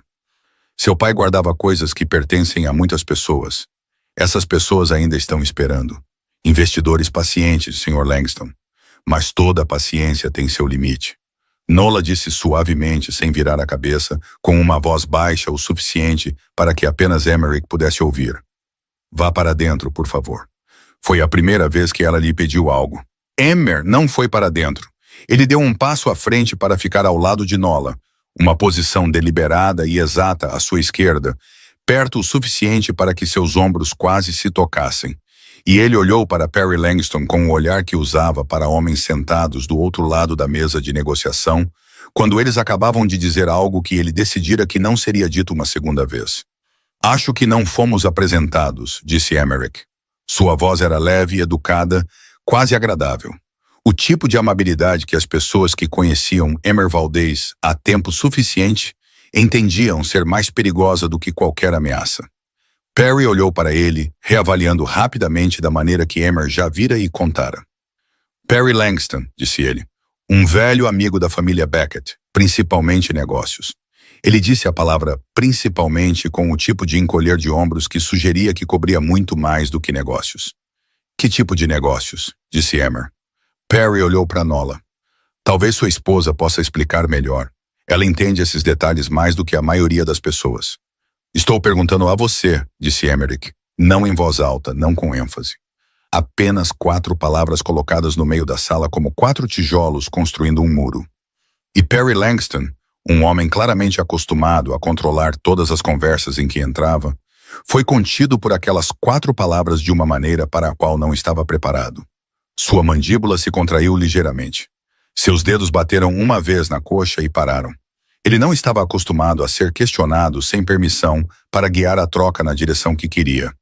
Seu pai guardava coisas que pertencem a muitas pessoas. Essas pessoas ainda estão esperando. Investidores pacientes, Sr. Langston. Mas toda paciência tem seu limite. Nola disse suavemente, sem virar a cabeça, com uma voz baixa o suficiente para que apenas Emerick pudesse ouvir. "Vá para dentro, por favor." Foi a primeira vez que ela lhe pediu algo. Emer não foi para dentro. Ele deu um passo à frente para ficar ao lado de Nola, uma posição deliberada e exata à sua esquerda, perto o suficiente para que seus ombros quase se tocassem. E ele olhou para Perry Langston com o olhar que usava para homens sentados do outro lado da mesa de negociação, quando eles acabavam de dizer algo que ele decidira que não seria dito uma segunda vez. Acho que não fomos apresentados, disse Emmerich. Sua voz era leve e educada, quase agradável. O tipo de amabilidade que as pessoas que conheciam Emer Valdez há tempo suficiente entendiam ser mais perigosa do que qualquer ameaça. Perry olhou para ele, reavaliando rapidamente da maneira que Emer já vira e contara. Perry Langston, disse ele, um velho amigo da família Beckett, principalmente negócios. Ele disse a palavra principalmente com o tipo de encolher de ombros que sugeria que cobria muito mais do que negócios. Que tipo de negócios? Disse Emer. Perry olhou para Nola. Talvez sua esposa possa explicar melhor. Ela entende esses detalhes mais do que a maioria das pessoas. Estou perguntando a você, disse Emmerich, não em voz alta, não com ênfase. Apenas 4 palavras colocadas no meio da sala como 4 tijolos construindo um muro. E Perry Langston, um homem claramente acostumado a controlar todas as conversas em que entrava, foi contido por aquelas 4 palavras de uma maneira para a qual não estava preparado. Sua mandíbula se contraiu ligeiramente. Seus dedos bateram uma vez na coxa e pararam. Ele não estava acostumado a ser questionado sem permissão para guiar a troca na direção que queria.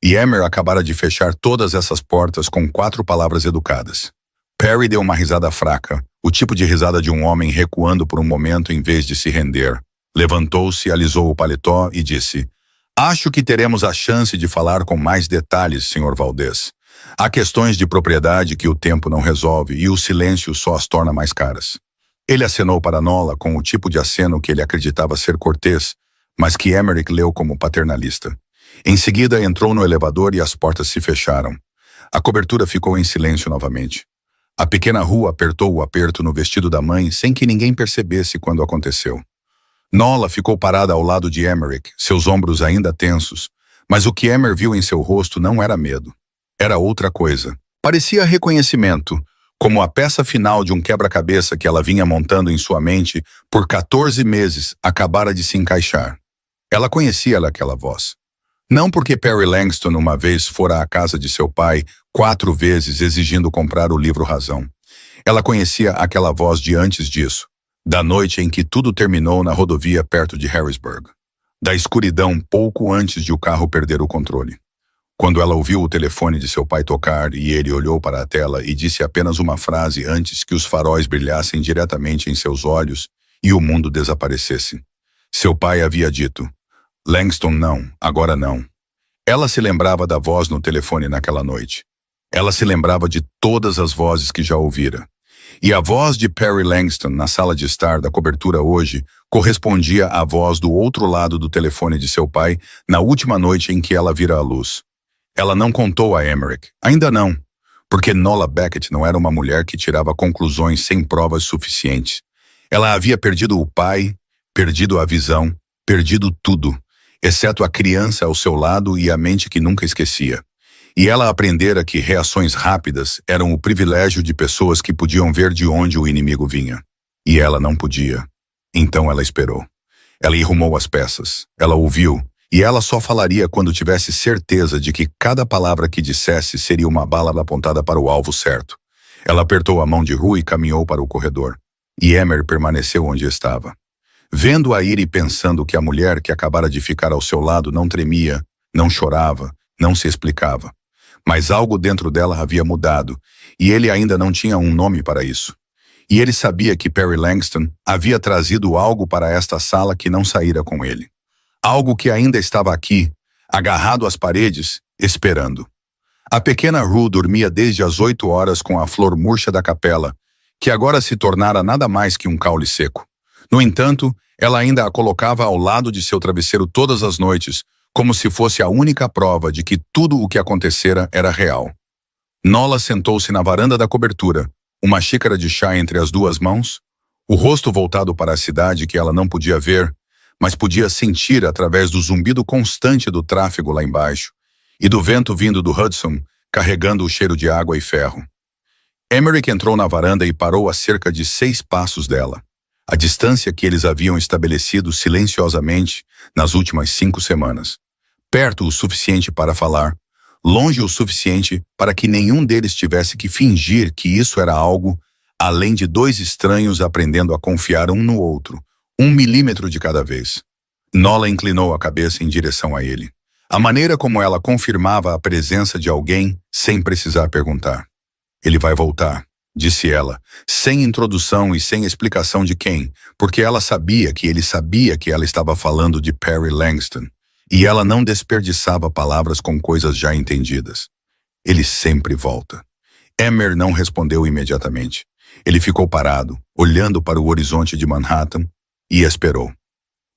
E Emer acabara de fechar todas essas portas com 4 palavras educadas. Perry deu uma risada fraca, o tipo de risada de um homem recuando por um momento em vez de se render. Levantou-se, alisou o paletó e disse: Acho que teremos a chance de falar com mais detalhes, Sr. Valdez. Há questões de propriedade que o tempo não resolve e o silêncio só as torna mais caras. Ele acenou para Nola com o tipo de aceno que ele acreditava ser cortês, mas que Emmerich leu como paternalista. Em seguida, entrou no elevador e as portas se fecharam. A cobertura ficou em silêncio novamente. A pequena Rua apertou o aperto no vestido da mãe sem que ninguém percebesse quando aconteceu. Nola ficou parada ao lado de Emmerich, seus ombros ainda tensos, mas o que Emer viu em seu rosto não era medo. Era outra coisa. Parecia reconhecimento, como a peça final de um quebra-cabeça que ela vinha montando em sua mente por 14 meses acabara de se encaixar. Ela conhecia aquela voz. Não porque Perry Langston uma vez fora à casa de seu pai 4 vezes exigindo comprar o livro Razão. Ela conhecia aquela voz de antes disso, da noite em que tudo terminou na rodovia perto de Harrisburg, da escuridão pouco antes de o carro perder o controle. Quando ela ouviu o telefone de seu pai tocar e ele olhou para a tela e disse apenas uma frase antes que os faróis brilhassem diretamente em seus olhos e o mundo desaparecesse. Seu pai havia dito: Langston não, agora não. Ela se lembrava da voz no telefone naquela noite. Ela se lembrava de todas as vozes que já ouvira. E a voz de Perry Langston na sala de estar da cobertura hoje correspondia à voz do outro lado do telefone de seu pai na última noite em que ela vira a luz. Ela não contou a Emmerich, ainda não, porque Nola Beckett não era uma mulher que tirava conclusões sem provas suficientes. Ela havia perdido o pai, perdido a visão, perdido tudo, exceto a criança ao seu lado e a mente que nunca esquecia. E ela aprendera que reações rápidas eram o privilégio de pessoas que podiam ver de onde o inimigo vinha. E ela não podia. Então ela esperou. Ela arrumou as peças. Ela ouviu. E ela só falaria quando tivesse certeza de que cada palavra que dissesse seria uma bala apontada para o alvo certo. Ela apertou a mão de Rui e caminhou para o corredor. E Emer permaneceu onde estava. Vendo-a ir e pensando que a mulher que acabara de ficar ao seu lado não tremia, não chorava, não se explicava. Mas algo dentro dela havia mudado, e ele ainda não tinha um nome para isso. E ele sabia que Perry Langston havia trazido algo para esta sala que não saíra com ele. Algo que ainda estava aqui, agarrado às paredes, esperando. A pequena Rue dormia desde as 8 horas com a flor murcha da capela, que agora se tornara nada mais que um caule seco. No entanto, ela ainda a colocava ao lado de seu travesseiro todas as noites, como se fosse a única prova de que tudo o que acontecera era real. Nola sentou-se na varanda da cobertura, uma xícara de chá entre as 2 mãos, o rosto voltado para a cidade que ela não podia ver, mas podia sentir através do zumbido constante do tráfego lá embaixo e do vento vindo do Hudson, carregando o cheiro de água e ferro. Emerick entrou na varanda e parou a cerca de 6 passos dela, a distância que eles haviam estabelecido silenciosamente nas últimas 5 semanas. Perto o suficiente para falar, longe o suficiente para que nenhum deles tivesse que fingir que isso era algo além de 2 estranhos aprendendo a confiar um no outro, 1 milímetro de cada vez. Nola inclinou a cabeça em direção a ele. A maneira como ela confirmava a presença de alguém sem precisar perguntar. Ele vai voltar, disse ela, sem introdução e sem explicação de quem, porque ela sabia que ele sabia que ela estava falando de Perry Langston, e ela não desperdiçava palavras com coisas já entendidas. Ele sempre volta. Emmer não respondeu imediatamente. Ele ficou parado, olhando para o horizonte de Manhattan, e esperou.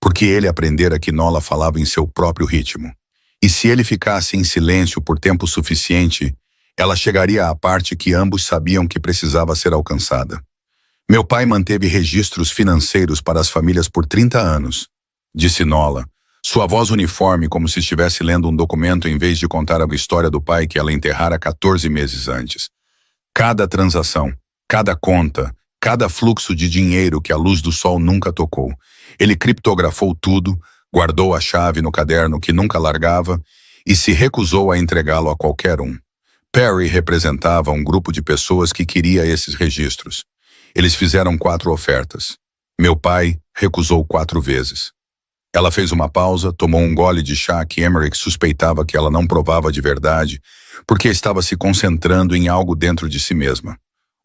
Porque ele aprendera que Nola falava em seu próprio ritmo. E se ele ficasse em silêncio por tempo suficiente, ela chegaria à parte que ambos sabiam que precisava ser alcançada. Meu pai manteve registros financeiros para as famílias por 30 anos, disse Nola, sua voz uniforme como se estivesse lendo um documento em vez de contar a história do pai que ela enterrara 14 meses antes. Cada transação, cada conta, cada fluxo de dinheiro que a luz do sol nunca tocou. Ele criptografou tudo, guardou a chave no caderno que nunca largava e se recusou a entregá-lo a qualquer um. Perry representava um grupo de pessoas que queria esses registros. Eles fizeram 4 ofertas. Meu pai recusou 4 vezes. Ela fez uma pausa, tomou um gole de chá que Emerick suspeitava que ela não provava de verdade, porque estava se concentrando em algo dentro de si mesma.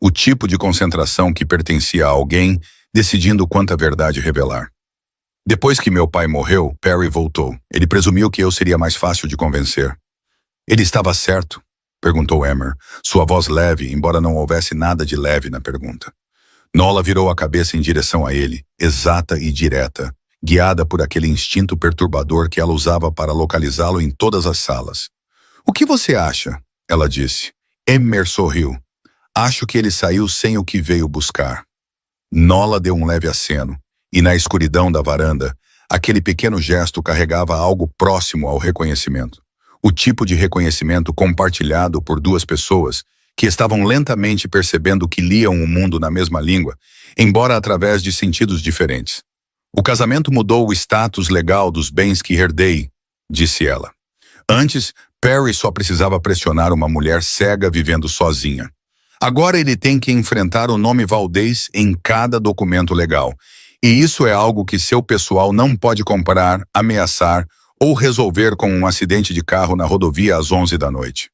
O tipo de concentração que pertencia a alguém, decidindo quanta verdade revelar. Depois que meu pai morreu, Perry voltou. Ele presumiu que eu seria mais fácil de convencer. Ele estava certo? Perguntou Emmer, sua voz leve, embora não houvesse nada de leve na pergunta. Nola virou a cabeça em direção a ele, exata e direta, guiada por aquele instinto perturbador que ela usava para localizá-lo em todas as salas. O que você acha? Ela disse. Emmer sorriu. Acho que ele saiu sem o que veio buscar. Nola deu um leve aceno, e na escuridão da varanda, aquele pequeno gesto carregava algo próximo ao reconhecimento. O tipo de reconhecimento compartilhado por 2 pessoas que estavam lentamente percebendo que liam o mundo na mesma língua, embora através de sentidos diferentes. O casamento mudou o status legal dos bens que herdei, disse ela. Antes, Perry só precisava pressionar uma mulher cega vivendo sozinha. Agora ele tem que enfrentar o nome Valdez em cada documento legal. E isso é algo que seu pessoal não pode comprar, ameaçar ou resolver com um acidente de carro na rodovia às 11 da noite.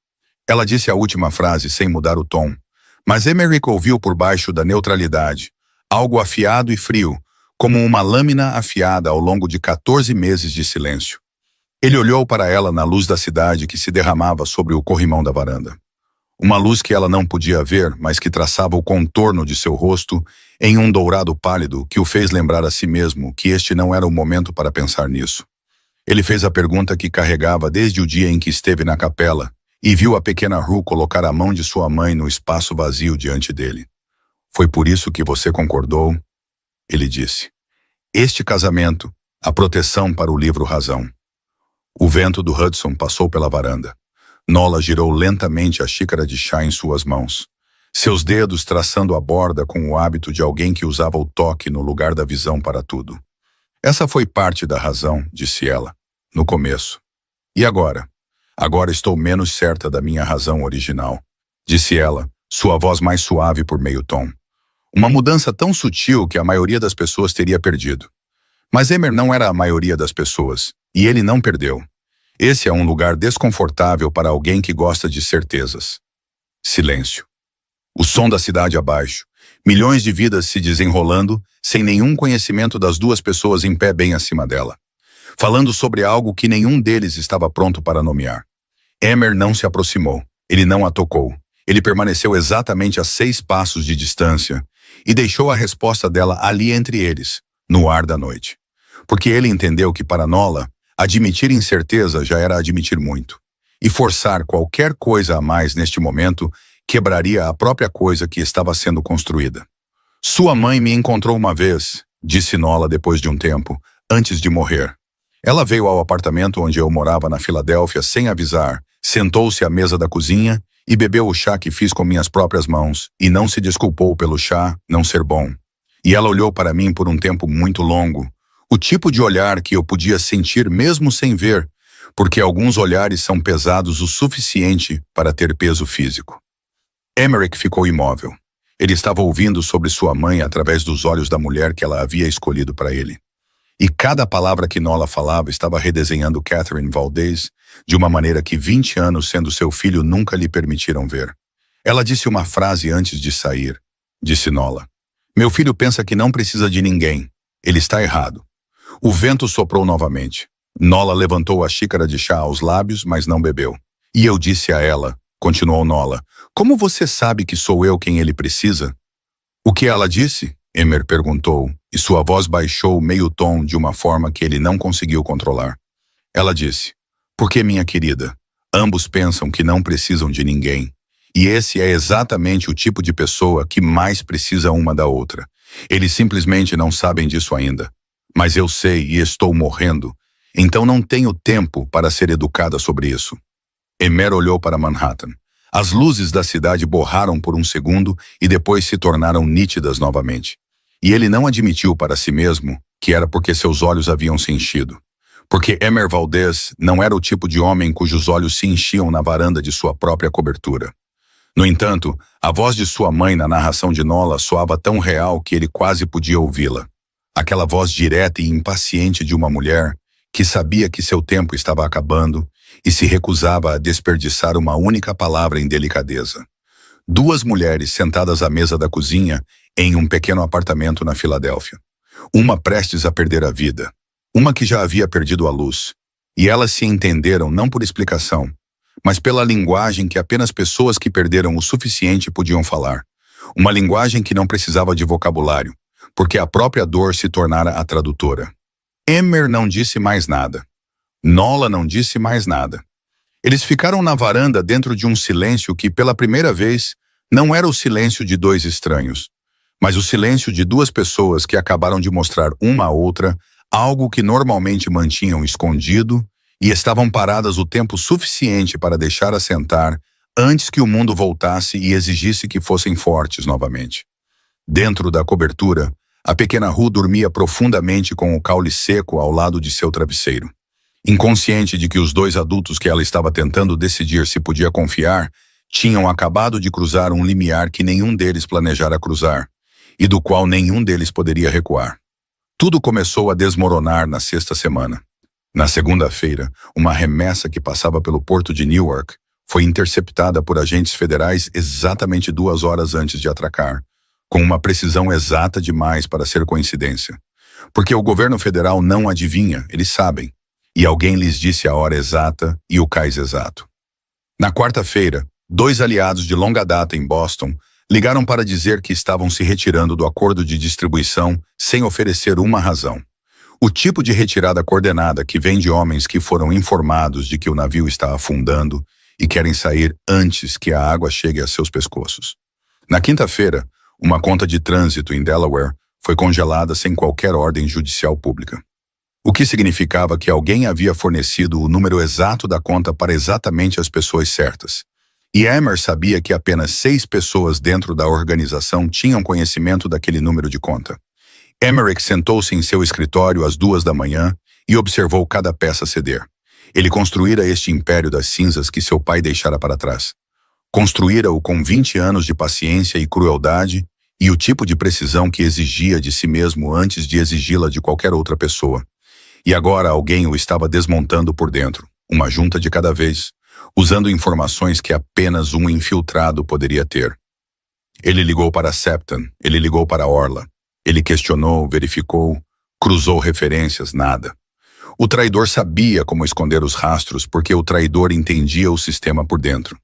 Ela disse a última frase sem mudar o tom, mas Emerick ouviu por baixo da neutralidade, algo afiado e frio, como uma lâmina afiada ao longo de 14 meses de silêncio. Ele olhou para ela na luz da cidade que se derramava sobre o corrimão da varanda. Uma luz que ela não podia ver, mas que traçava o contorno de seu rosto em um dourado pálido que o fez lembrar a si mesmo que este não era o momento para pensar nisso. Ele fez a pergunta que carregava desde o dia em que esteve na capela e viu a pequena Rue colocar a mão de sua mãe no espaço vazio diante dele. Foi por isso que você concordou? Ele disse. Este casamento, a proteção para o livro Razão. O vento do Hudson passou pela varanda. Nola girou lentamente a xícara de chá em suas mãos, seus dedos traçando a borda com o hábito de alguém que usava o toque no lugar da visão para tudo. Essa foi parte da razão, disse ela, no começo. E agora? Agora estou menos certa da minha razão original, disse ela, sua voz mais suave por meio tom. Uma mudança tão sutil que a maioria das pessoas teria perdido. Mas Emmer não era a maioria das pessoas, e ele não perdeu. Esse é um lugar desconfortável para alguém que gosta de certezas. Silêncio. O som da cidade abaixo. Milhões de vidas se desenrolando, sem nenhum conhecimento das 2 pessoas em pé bem acima dela. Falando sobre algo que nenhum deles estava pronto para nomear. Emmer não se aproximou. Ele não a tocou. Ele permaneceu exatamente a 6 passos de distância e deixou a resposta dela ali entre eles, no ar da noite. Porque ele entendeu que para Nola, admitir incerteza já era admitir muito. E forçar qualquer coisa a mais neste momento quebraria a própria coisa que estava sendo construída. Sua mãe me encontrou uma vez, disse Nola depois de um tempo, antes de morrer. Ela veio ao apartamento onde eu morava na Filadélfia sem avisar, sentou-se à mesa da cozinha e bebeu o chá que fiz com minhas próprias mãos, e não se desculpou pelo chá não ser bom. E ela olhou para mim por um tempo muito longo, o tipo de olhar que eu podia sentir mesmo sem ver, porque alguns olhares são pesados o suficiente para ter peso físico. Emerick ficou imóvel. Ele estava ouvindo sobre sua mãe através dos olhos da mulher que ela havia escolhido para ele. E cada palavra que Nola falava estava redesenhando Catherine Valdez de uma maneira que 20 anos sendo seu filho nunca lhe permitiram ver. Ela disse uma frase antes de sair. Disse Nola: "Meu filho pensa que não precisa de ninguém. Ele está errado." O vento soprou novamente. Nola levantou a xícara de chá aos lábios, mas não bebeu. "E eu disse a ela", continuou Nola, "como você sabe que sou eu quem ele precisa?" "O que ela disse?" Emer perguntou, e sua voz baixou meio tom de uma forma que ele não conseguiu controlar. Ela disse: "Porque, minha querida, ambos pensam que não precisam de ninguém. E esse é exatamente o tipo de pessoa que mais precisa uma da outra. Eles simplesmente não sabem disso ainda. Mas eu sei e estou morrendo, então não tenho tempo para ser educada sobre isso." Emer olhou para Manhattan. As luzes da cidade borraram por um segundo e depois se tornaram nítidas novamente. E ele não admitiu para si mesmo que era porque seus olhos haviam se enchido. Porque Emer Valdez não era o tipo de homem cujos olhos se enchiam na varanda de sua própria cobertura. No entanto, a voz de sua mãe na narração de Nola soava tão real que ele quase podia ouvi-la. Aquela voz direta e impaciente de uma mulher que sabia que seu tempo estava acabando e se recusava a desperdiçar uma única palavra em delicadeza. Duas mulheres sentadas à mesa da cozinha em um pequeno apartamento na Filadélfia. Uma prestes a perder a vida. Uma que já havia perdido a luz. E elas se entenderam não por explicação, mas pela linguagem que apenas pessoas que perderam o suficiente podiam falar. Uma linguagem que não precisava de vocabulário, porque a própria dor se tornara a tradutora. Emer não disse mais nada. Nola não disse mais nada. Eles ficaram na varanda dentro de um silêncio que, pela primeira vez, não era o silêncio de dois estranhos, mas o silêncio de duas pessoas que acabaram de mostrar uma à outra algo que normalmente mantinham escondido e estavam paradas o tempo suficiente para deixar assentar antes que o mundo voltasse e exigisse que fossem fortes novamente. Dentro da cobertura, a pequena Ru dormia profundamente com o caule seco ao lado de seu travesseiro. Inconsciente de que os dois adultos que ela estava tentando decidir se podia confiar tinham acabado de cruzar um limiar que nenhum deles planejara cruzar, e do qual nenhum deles poderia recuar. Tudo começou a desmoronar na sexta semana. Na segunda-feira, uma remessa que passava pelo porto de Newark foi interceptada por agentes federais exatamente 2 horas antes de atracar, com uma precisão exata demais para ser coincidência. Porque o governo federal não adivinha, eles sabem, e alguém lhes disse a hora exata e o cais exato. Na quarta-feira, 2 aliados de longa data em Boston ligaram para dizer que estavam se retirando do acordo de distribuição sem oferecer uma razão. O tipo de retirada coordenada que vem de homens que foram informados de que o navio está afundando e querem sair antes que a água chegue a seus pescoços. Na quinta-feira, uma conta de trânsito em Delaware foi congelada sem qualquer ordem judicial pública. O que significava que alguém havia fornecido o número exato da conta para exatamente as pessoas certas. E Emer sabia que apenas 6 pessoas dentro da organização tinham conhecimento daquele número de conta. Emerick sentou-se em seu escritório às 2 da manhã e observou cada peça ceder. Ele construíra este império das cinzas que seu pai deixara para trás. Construíra-o com 20 anos de paciência e crueldade e o tipo de precisão que exigia de si mesmo antes de exigi-la de qualquer outra pessoa. E agora alguém o estava desmontando por dentro, uma junta de cada vez, usando informações que apenas um infiltrado poderia ter. Ele ligou para Septon, ele ligou para Orla. Ele questionou, verificou, cruzou referências, nada. O traidor sabia como esconder os rastros porque o traidor entendia o sistema por dentro.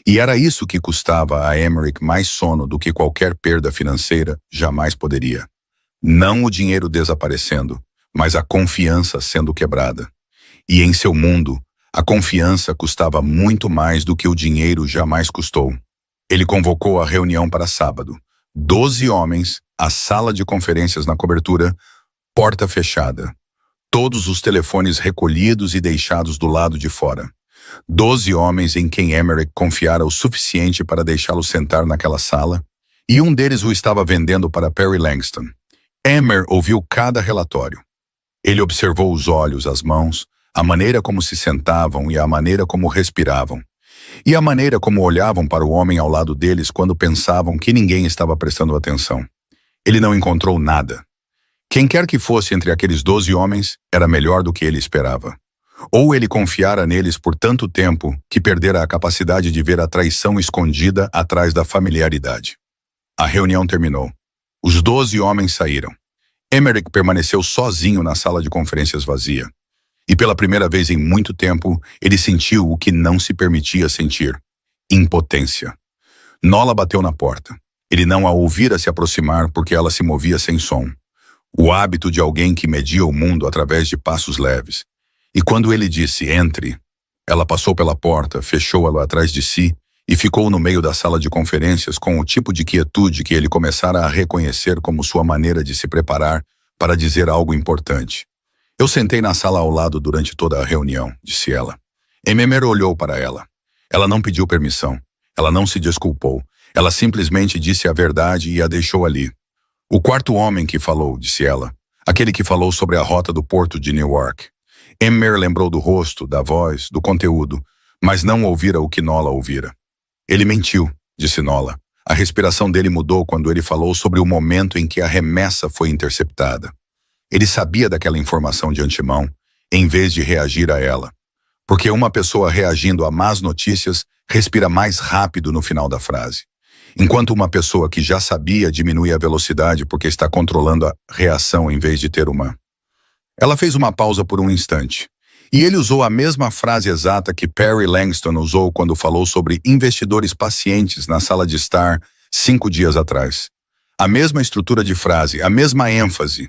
E era isso que custava a Emerick mais sono do que qualquer perda financeira jamais poderia. Não o dinheiro desaparecendo, mas a confiança sendo quebrada. E em seu mundo, a confiança custava muito mais do que o dinheiro jamais custou. Ele convocou a reunião para sábado. 12 homens, a sala de conferências na cobertura, porta fechada. Todos os telefones recolhidos e deixados do lado de fora. 12 homens em quem Emmerich confiara o suficiente para deixá-lo sentar naquela sala, e um deles o estava vendendo para Perry Langston. Emmer ouviu cada relatório. Ele observou os olhos, as mãos, a maneira como se sentavam e a maneira como respiravam, e a maneira como olhavam para o homem ao lado deles quando pensavam que ninguém estava prestando atenção. Ele não encontrou nada. Quem quer que fosse entre aqueles 12 homens era melhor do que ele esperava. Ou ele confiara neles por tanto tempo que perdera a capacidade de ver a traição escondida atrás da familiaridade. A reunião terminou. Os 12 homens saíram. Emmerich permaneceu sozinho na sala de conferências vazia. E pela primeira vez em muito tempo, ele sentiu o que não se permitia sentir: impotência. Nola bateu na porta. Ele não a ouvira se aproximar porque ela se movia sem som. O hábito de alguém que media o mundo através de passos leves. E quando ele disse "entre", ela passou pela porta, fechou-a atrás de si e ficou no meio da sala de conferências com o tipo de quietude que ele começara a reconhecer como sua maneira de se preparar para dizer algo importante. "Eu sentei na sala ao lado durante toda a reunião", disse ela. Emmer olhou para ela. Ela não pediu permissão. Ela não se desculpou. Ela simplesmente disse a verdade e a deixou ali. "O quarto homem que falou", disse ela. "Aquele que falou sobre a rota do porto de Newark." Emmer lembrou do rosto, da voz, do conteúdo, mas não ouvira o que Nola ouvira. "Ele mentiu", disse Nola. A respiração dele mudou quando ele falou sobre o momento em que a remessa foi interceptada. Ele sabia daquela informação de antemão, em vez de reagir a ela. Porque uma pessoa reagindo a más notícias respira mais rápido no final da frase. Enquanto uma pessoa que já sabia diminui a velocidade porque está controlando a reação em vez de ter uma. Ela fez uma pausa por um instante. E ele usou a mesma frase exata que Perry Langston usou quando falou sobre investidores pacientes na sala de estar 5 dias atrás. A mesma estrutura de frase, a mesma ênfase.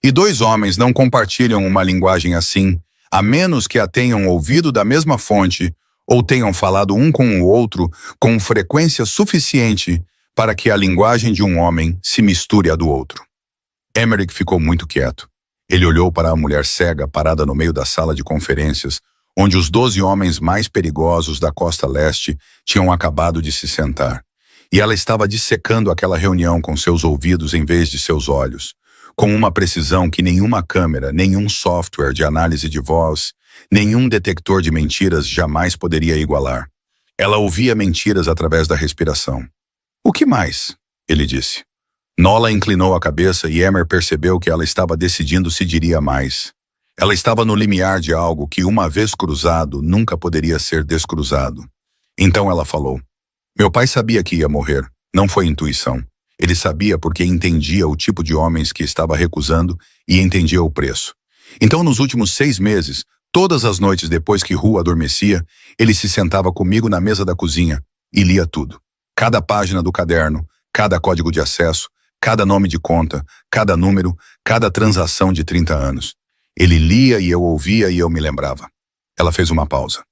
E 2 homens não compartilham uma linguagem assim, a menos que a tenham ouvido da mesma fonte ou tenham falado um com o outro com frequência suficiente para que a linguagem de um homem se misture à do outro. Emmerich ficou muito quieto. Ele olhou para a mulher cega parada no meio da sala de conferências, onde os 12 homens mais perigosos da costa leste tinham acabado de se sentar. E ela estava dissecando aquela reunião com seus ouvidos em vez de seus olhos, com uma precisão que nenhuma câmera, nenhum software de análise de voz, nenhum detector de mentiras jamais poderia igualar. Ela ouvia mentiras através da respiração. "O que mais?", ele disse. Nola inclinou a cabeça e Emmer percebeu que ela estava decidindo se diria mais. Ela estava no limiar de algo que, uma vez cruzado, nunca poderia ser descruzado. Então ela falou: "Meu pai sabia que ia morrer. Não foi intuição. Ele sabia porque entendia o tipo de homens que estava recusando e entendia o preço. Então, nos últimos 6 meses, todas as noites depois que Ru adormecia, ele se sentava comigo na mesa da cozinha e lia tudo. Cada página do caderno, cada código de acesso, cada nome de conta, cada número, cada transação de 30 anos. Ele lia e eu ouvia e eu me lembrava." Ela fez uma pausa.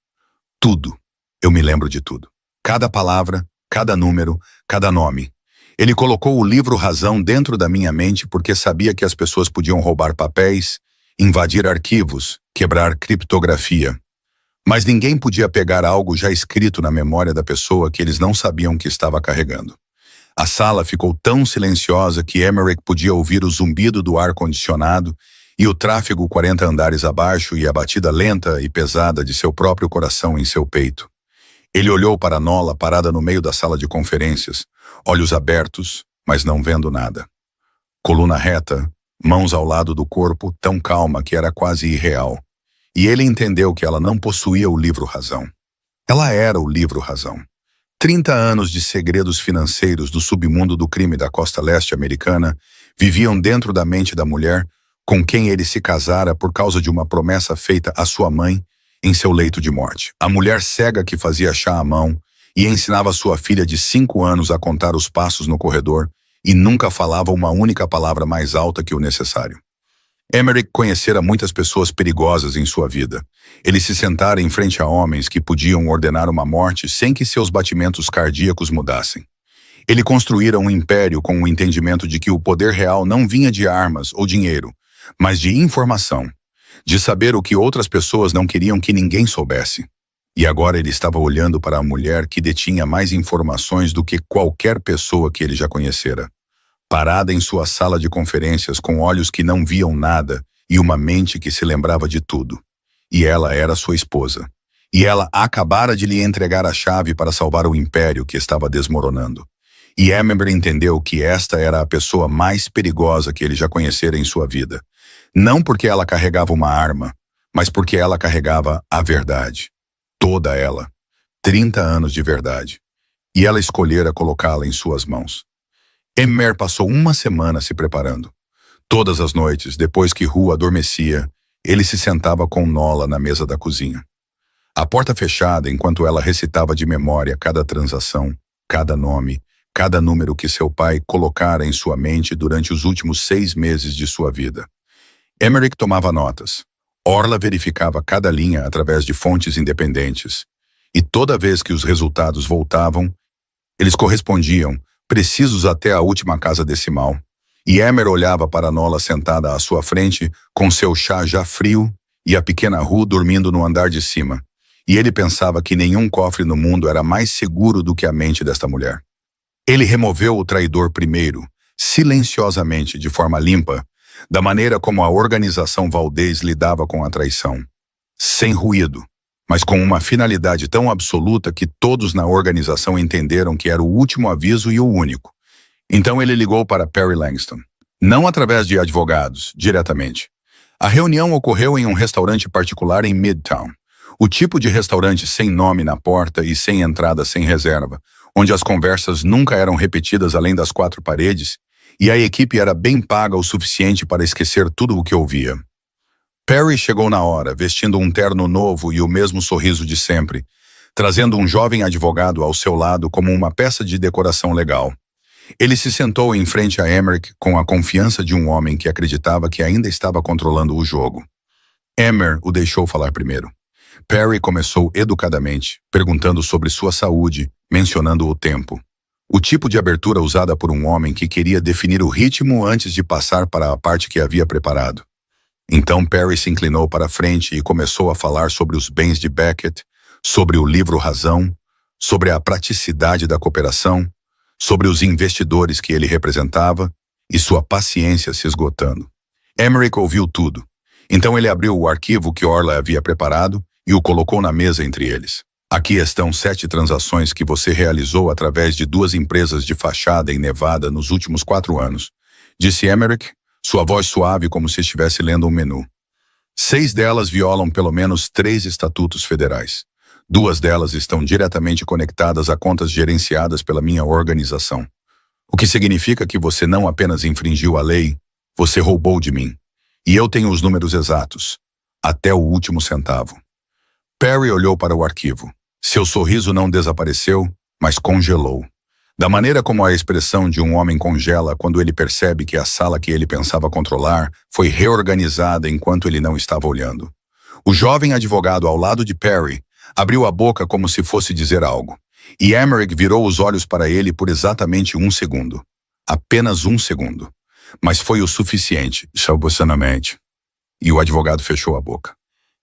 "Tudo. Eu me lembro de tudo. Cada palavra, cada número, cada nome. Ele colocou o livro Razão dentro da minha mente porque sabia que as pessoas podiam roubar papéis, invadir arquivos, quebrar criptografia. Mas ninguém podia pegar algo já escrito na memória da pessoa que eles não sabiam que estava carregando." A sala ficou tão silenciosa que Emmerich podia ouvir o zumbido do ar-condicionado e o tráfego 40 andares abaixo e a batida lenta e pesada de seu próprio coração em seu peito. Ele olhou para Nola parada no meio da sala de conferências, olhos abertos, mas não vendo nada. Coluna reta, mãos ao lado do corpo, tão calma que era quase irreal. E ele entendeu que ela não possuía o livro Razão. Ela era o livro Razão. 30 anos de segredos financeiros do submundo do crime da costa leste americana viviam dentro da mente da mulher com quem ele se casara por causa de uma promessa feita à sua mãe em seu leito de morte. A mulher cega que fazia chá à mão e ensinava sua filha de 5 anos a contar os passos no corredor e nunca falava uma única palavra mais alta que o necessário. Emmerich conhecera muitas pessoas perigosas em sua vida. Ele se sentara em frente a homens que podiam ordenar uma morte sem que seus batimentos cardíacos mudassem. Ele construíra um império com o entendimento de que o poder real não vinha de armas ou dinheiro, mas de informação, de saber o que outras pessoas não queriam que ninguém soubesse. E agora ele estava olhando para a mulher que detinha mais informações do que qualquer pessoa que ele já conhecera. Parada em sua sala de conferências com olhos que não viam nada e uma mente que se lembrava de tudo. E ela era sua esposa. E ela acabara de lhe entregar a chave para salvar o império que estava desmoronando. E Ember entendeu que esta era a pessoa mais perigosa que ele já conhecera em sua vida. Não porque ela carregava uma arma, mas porque ela carregava a verdade. Toda ela. 30 anos de verdade. E ela escolhera colocá-la em suas mãos. Emmer passou uma semana se preparando. Todas as noites, depois que Ru adormecia, ele se sentava com Nola na mesa da cozinha. A porta fechada enquanto ela recitava de memória cada transação, cada nome, cada número que seu pai colocara em sua mente durante os últimos 6 meses de sua vida. Emmerich tomava notas. Orla verificava cada linha através de fontes independentes. E toda vez que os resultados voltavam, eles correspondiam, precisos até a última casa decimal. E Emmer olhava para Nola sentada à sua frente, com seu chá já frio, e a pequena Ru dormindo no andar de cima. E ele pensava que nenhum cofre no mundo era mais seguro do que a mente desta mulher. Ele removeu o traidor primeiro, silenciosamente, de forma limpa, da maneira como a organização Valdez lidava com a traição. Sem ruído, mas com uma finalidade tão absoluta que todos na organização entenderam que era o último aviso e o único. Então ele ligou para Perry Langston. Não através de advogados, diretamente. A reunião ocorreu em um restaurante particular em Midtown. O tipo de restaurante sem nome na porta e sem entrada sem reserva, onde as conversas nunca eram repetidas além das 4 paredes, e a equipe era bem paga o suficiente para esquecer tudo o que ouvia. Perry chegou na hora, vestindo um terno novo e o mesmo sorriso de sempre, trazendo um jovem advogado ao seu lado como uma peça de decoração legal. Ele se sentou em frente a Emmerich com a confiança de um homem que acreditava que ainda estava controlando o jogo. Emmer o deixou falar primeiro. Perry começou educadamente, perguntando sobre sua saúde, mencionando o tempo. O tipo de abertura usada por um homem que queria definir o ritmo antes de passar para a parte que havia preparado. Então Perry se inclinou para a frente e começou a falar sobre os bens de Beckett, sobre o livro Razão, sobre a praticidade da cooperação, sobre os investidores que ele representava e sua paciência se esgotando. Emmerich ouviu tudo. Então ele abriu o arquivo que Orla havia preparado e o colocou na mesa entre eles. Aqui estão 7 transações que você realizou através de 2 empresas de fachada em Nevada nos últimos 4 anos, disse Emmerich, sua voz suave como se estivesse lendo um menu. 6 delas violam pelo menos 3 estatutos federais. 2 delas estão diretamente conectadas a contas gerenciadas pela minha organização. O que significa que você não apenas infringiu a lei, você roubou de mim. E eu tenho os números exatos, até o último centavo. Perry olhou para o arquivo. Seu sorriso não desapareceu, mas congelou. Da maneira como a expressão de um homem congela quando ele percebe que a sala que ele pensava controlar foi reorganizada enquanto ele não estava olhando. O jovem advogado ao lado de Perry abriu a boca como se fosse dizer algo, e Emmerich virou os olhos para ele por exatamente 1 segundo. Apenas 1 segundo. Mas foi o suficiente, salbuçanamente. E o advogado fechou a boca.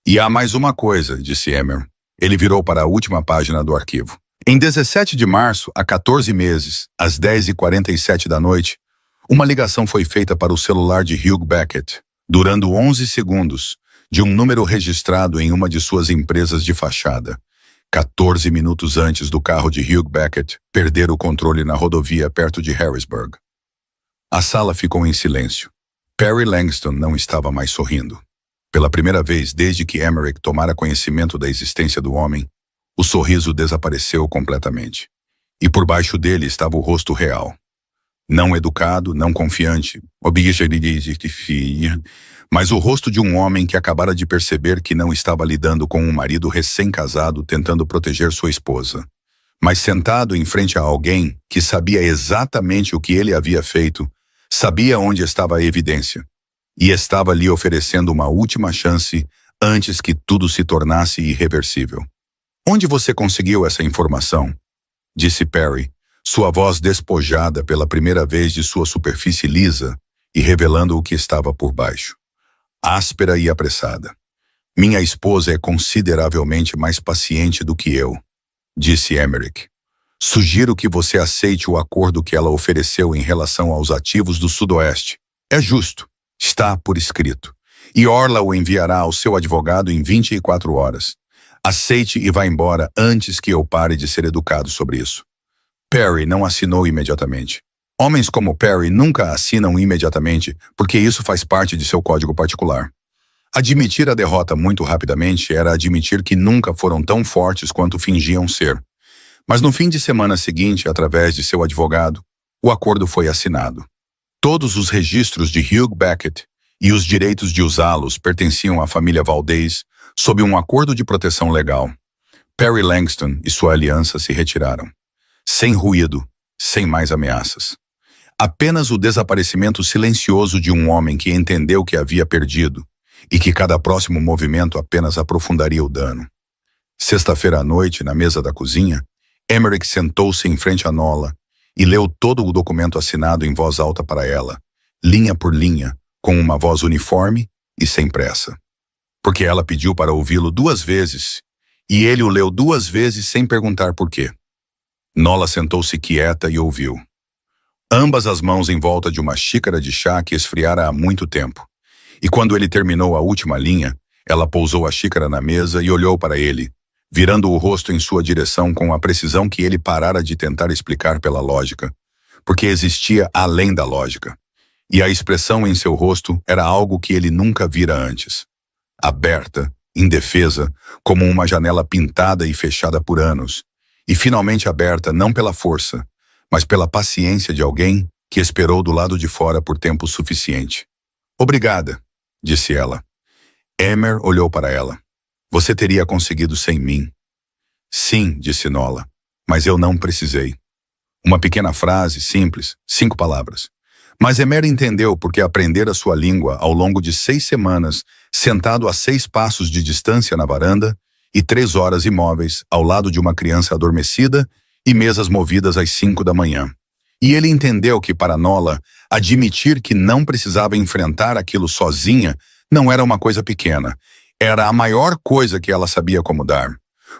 E há mais uma coisa, disse Emmer. Ele virou para a última página do arquivo. Em 17 de março, há 14 meses, às 10h47 da noite, uma ligação foi feita para o celular de Hugh Beckett, durando 11 segundos, de um número registrado em uma de suas empresas de fachada. 14 minutos antes do carro de Hugh Beckett perder o controle na rodovia perto de Harrisburg. A sala ficou em silêncio. Perry Langston não estava mais sorrindo. Pela primeira vez desde que Emmerich tomara conhecimento da existência do homem, o sorriso desapareceu completamente. E por baixo dele estava o rosto real. Não educado, não confiante, mas o rosto de um homem que acabara de perceber que não estava lidando com um marido recém-casado tentando proteger sua esposa, mas sentado em frente a alguém que sabia exatamente o que ele havia feito, sabia onde estava a evidência, e estava lhe oferecendo uma última chance antes que tudo se tornasse irreversível. Onde você conseguiu essa informação? Disse Perry, sua voz despojada pela primeira vez de sua superfície lisa e revelando o que estava por baixo. Áspera e apressada. Minha esposa é consideravelmente mais paciente do que eu, disse Emerick. Sugiro que você aceite o acordo que ela ofereceu em relação aos ativos do Sudoeste. É justo. Está por escrito. E Orla o enviará ao seu advogado em 24 horas. Aceite e vá embora antes que eu pare de ser educado sobre isso. Perry não assinou imediatamente. Homens como Perry nunca assinam imediatamente porque isso faz parte de seu código particular. Admitir a derrota muito rapidamente era admitir que nunca foram tão fortes quanto fingiam ser. Mas no fim de semana seguinte, através de seu advogado, o acordo foi assinado. Todos os registros de Hugh Beckett e os direitos de usá-los pertenciam à família Valdez sob um acordo de proteção legal. Perry Langston e sua aliança se retiraram. Sem ruído, sem mais ameaças. Apenas o desaparecimento silencioso de um homem que entendeu que havia perdido e que cada próximo movimento apenas aprofundaria o dano. Sexta-feira à noite, na mesa da cozinha, Emerick sentou-se em frente a Nola e leu todo o documento assinado em voz alta para ela, linha por linha, com uma voz uniforme e sem pressa. Porque ela pediu para ouvi-lo 2 vezes, e ele o leu 2 vezes sem perguntar por quê. Nola sentou-se quieta e ouviu. Ambas as mãos em volta de uma xícara de chá que esfriara há muito tempo. E quando ele terminou a última linha, ela pousou a xícara na mesa e olhou para ele, virando o rosto em sua direção com a precisão que ele parara de tentar explicar pela lógica, porque existia além da lógica. E a expressão em seu rosto era algo que ele nunca vira antes. Aberta, indefesa, como uma janela pintada e fechada por anos, e finalmente aberta não pela força, mas pela paciência de alguém que esperou do lado de fora por tempo suficiente. Obrigada, disse ela. Emer olhou para ela. Você teria conseguido sem mim. Sim, disse Nola, mas eu não precisei. Uma pequena frase, simples, 5 palavras. Mas Emer entendeu porque aprendera sua língua ao longo de 6 semanas, sentado a 6 passos de distância na varanda e 3 horas imóveis ao lado de uma criança adormecida e mesas movidas às 5 da manhã. E ele entendeu que para Nola, admitir que não precisava enfrentar aquilo sozinha não era uma coisa pequena. Era a maior coisa que ela sabia como dar.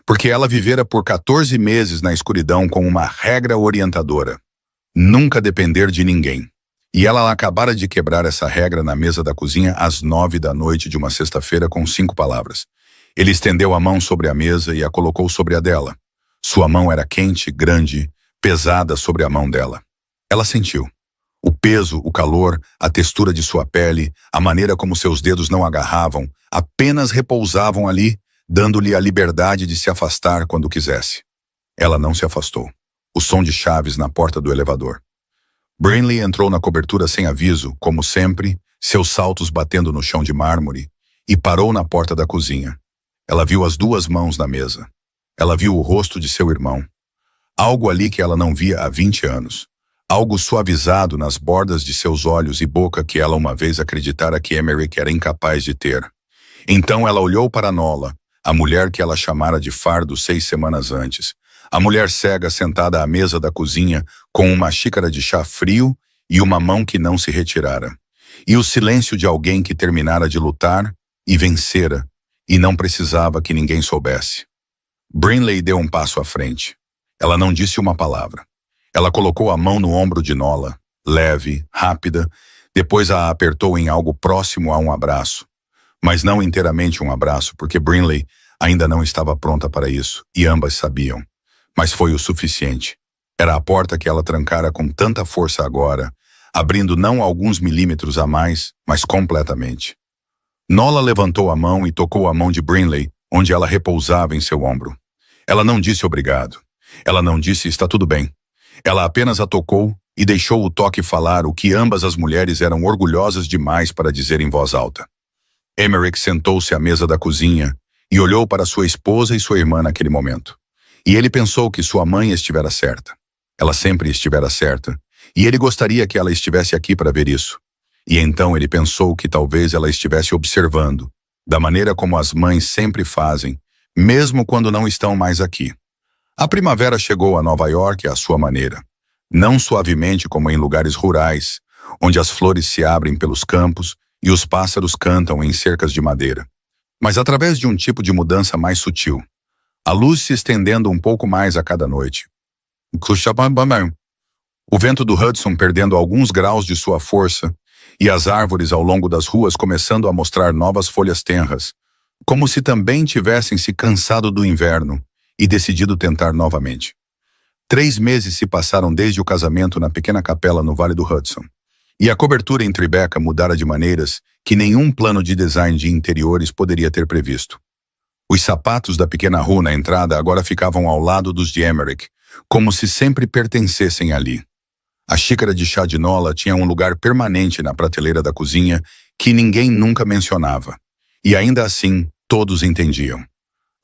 Porque ela vivera por 14 meses na escuridão com uma regra orientadora. Nunca depender de ninguém. E ela acabara de quebrar essa regra na mesa da cozinha às 9 da noite de uma sexta-feira com 5 palavras. Ele estendeu a mão sobre a mesa e a colocou sobre a dela. Sua mão era quente, grande, pesada sobre a mão dela. Ela sentiu. O peso, o calor, a textura de sua pele, a maneira como seus dedos não agarravam, apenas repousavam ali, dando-lhe a liberdade de se afastar quando quisesse. Ela não se afastou. O som de chaves na porta do elevador. Brinley entrou na cobertura sem aviso, como sempre, seus saltos batendo no chão de mármore, e parou na porta da cozinha. Ela viu as 2 mãos na mesa. Ela viu o rosto de seu irmão. Algo ali que ela não via há 20 anos. Algo suavizado nas bordas de seus olhos e boca que ela uma vez acreditara que Emerick era incapaz de ter. Então ela olhou para Nola, a mulher que ela chamara de fardo 6 semanas antes. A mulher cega sentada à mesa da cozinha com uma xícara de chá frio e uma mão que não se retirara. E o silêncio de alguém que terminara de lutar e vencera, e não precisava que ninguém soubesse. Brinley deu um passo à frente. Ela não disse uma palavra. Ela colocou a mão no ombro de Nola, leve, rápida, depois a apertou em algo próximo a um abraço. Mas não inteiramente um abraço, porque Brinley ainda não estava pronta para isso, e ambas sabiam. Mas foi o suficiente. Era a porta que ela trancara com tanta força agora, abrindo não alguns milímetros a mais, mas completamente. Nola levantou a mão e tocou a mão de Brinley, onde ela repousava em seu ombro. Ela não disse obrigado. Ela não disse está tudo bem. Ela apenas a tocou e deixou o toque falar o que ambas as mulheres eram orgulhosas demais para dizer em voz alta. Emerick sentou-se à mesa da cozinha e olhou para sua esposa e sua irmã naquele momento. E ele pensou que sua mãe estivera certa. Ela sempre estivera certa, e ele gostaria que ela estivesse aqui para ver isso. E então ele pensou que talvez ela estivesse observando, da maneira como as mães sempre fazem, mesmo quando não estão mais aqui. A primavera chegou a Nova York à sua maneira, não suavemente como em lugares rurais, onde as flores se abrem pelos campos e os pássaros cantam em cercas de madeira, mas através de um tipo de mudança mais sutil. A luz se estendendo um pouco mais a cada noite. O vento do Hudson perdendo alguns graus de sua força e as árvores ao longo das ruas começando a mostrar novas folhas tenras, como se também tivessem se cansado do inverno e decidido tentar novamente. 3 meses se passaram desde o casamento na pequena capela no Vale do Hudson, e a cobertura em Tribeca mudara de maneiras que nenhum plano de design de interiores poderia ter previsto. Os sapatos da pequena rua na entrada agora ficavam ao lado dos de Emerick, como se sempre pertencessem ali. A xícara de chá de Nola tinha um lugar permanente na prateleira da cozinha que ninguém nunca mencionava. E ainda assim, todos entendiam.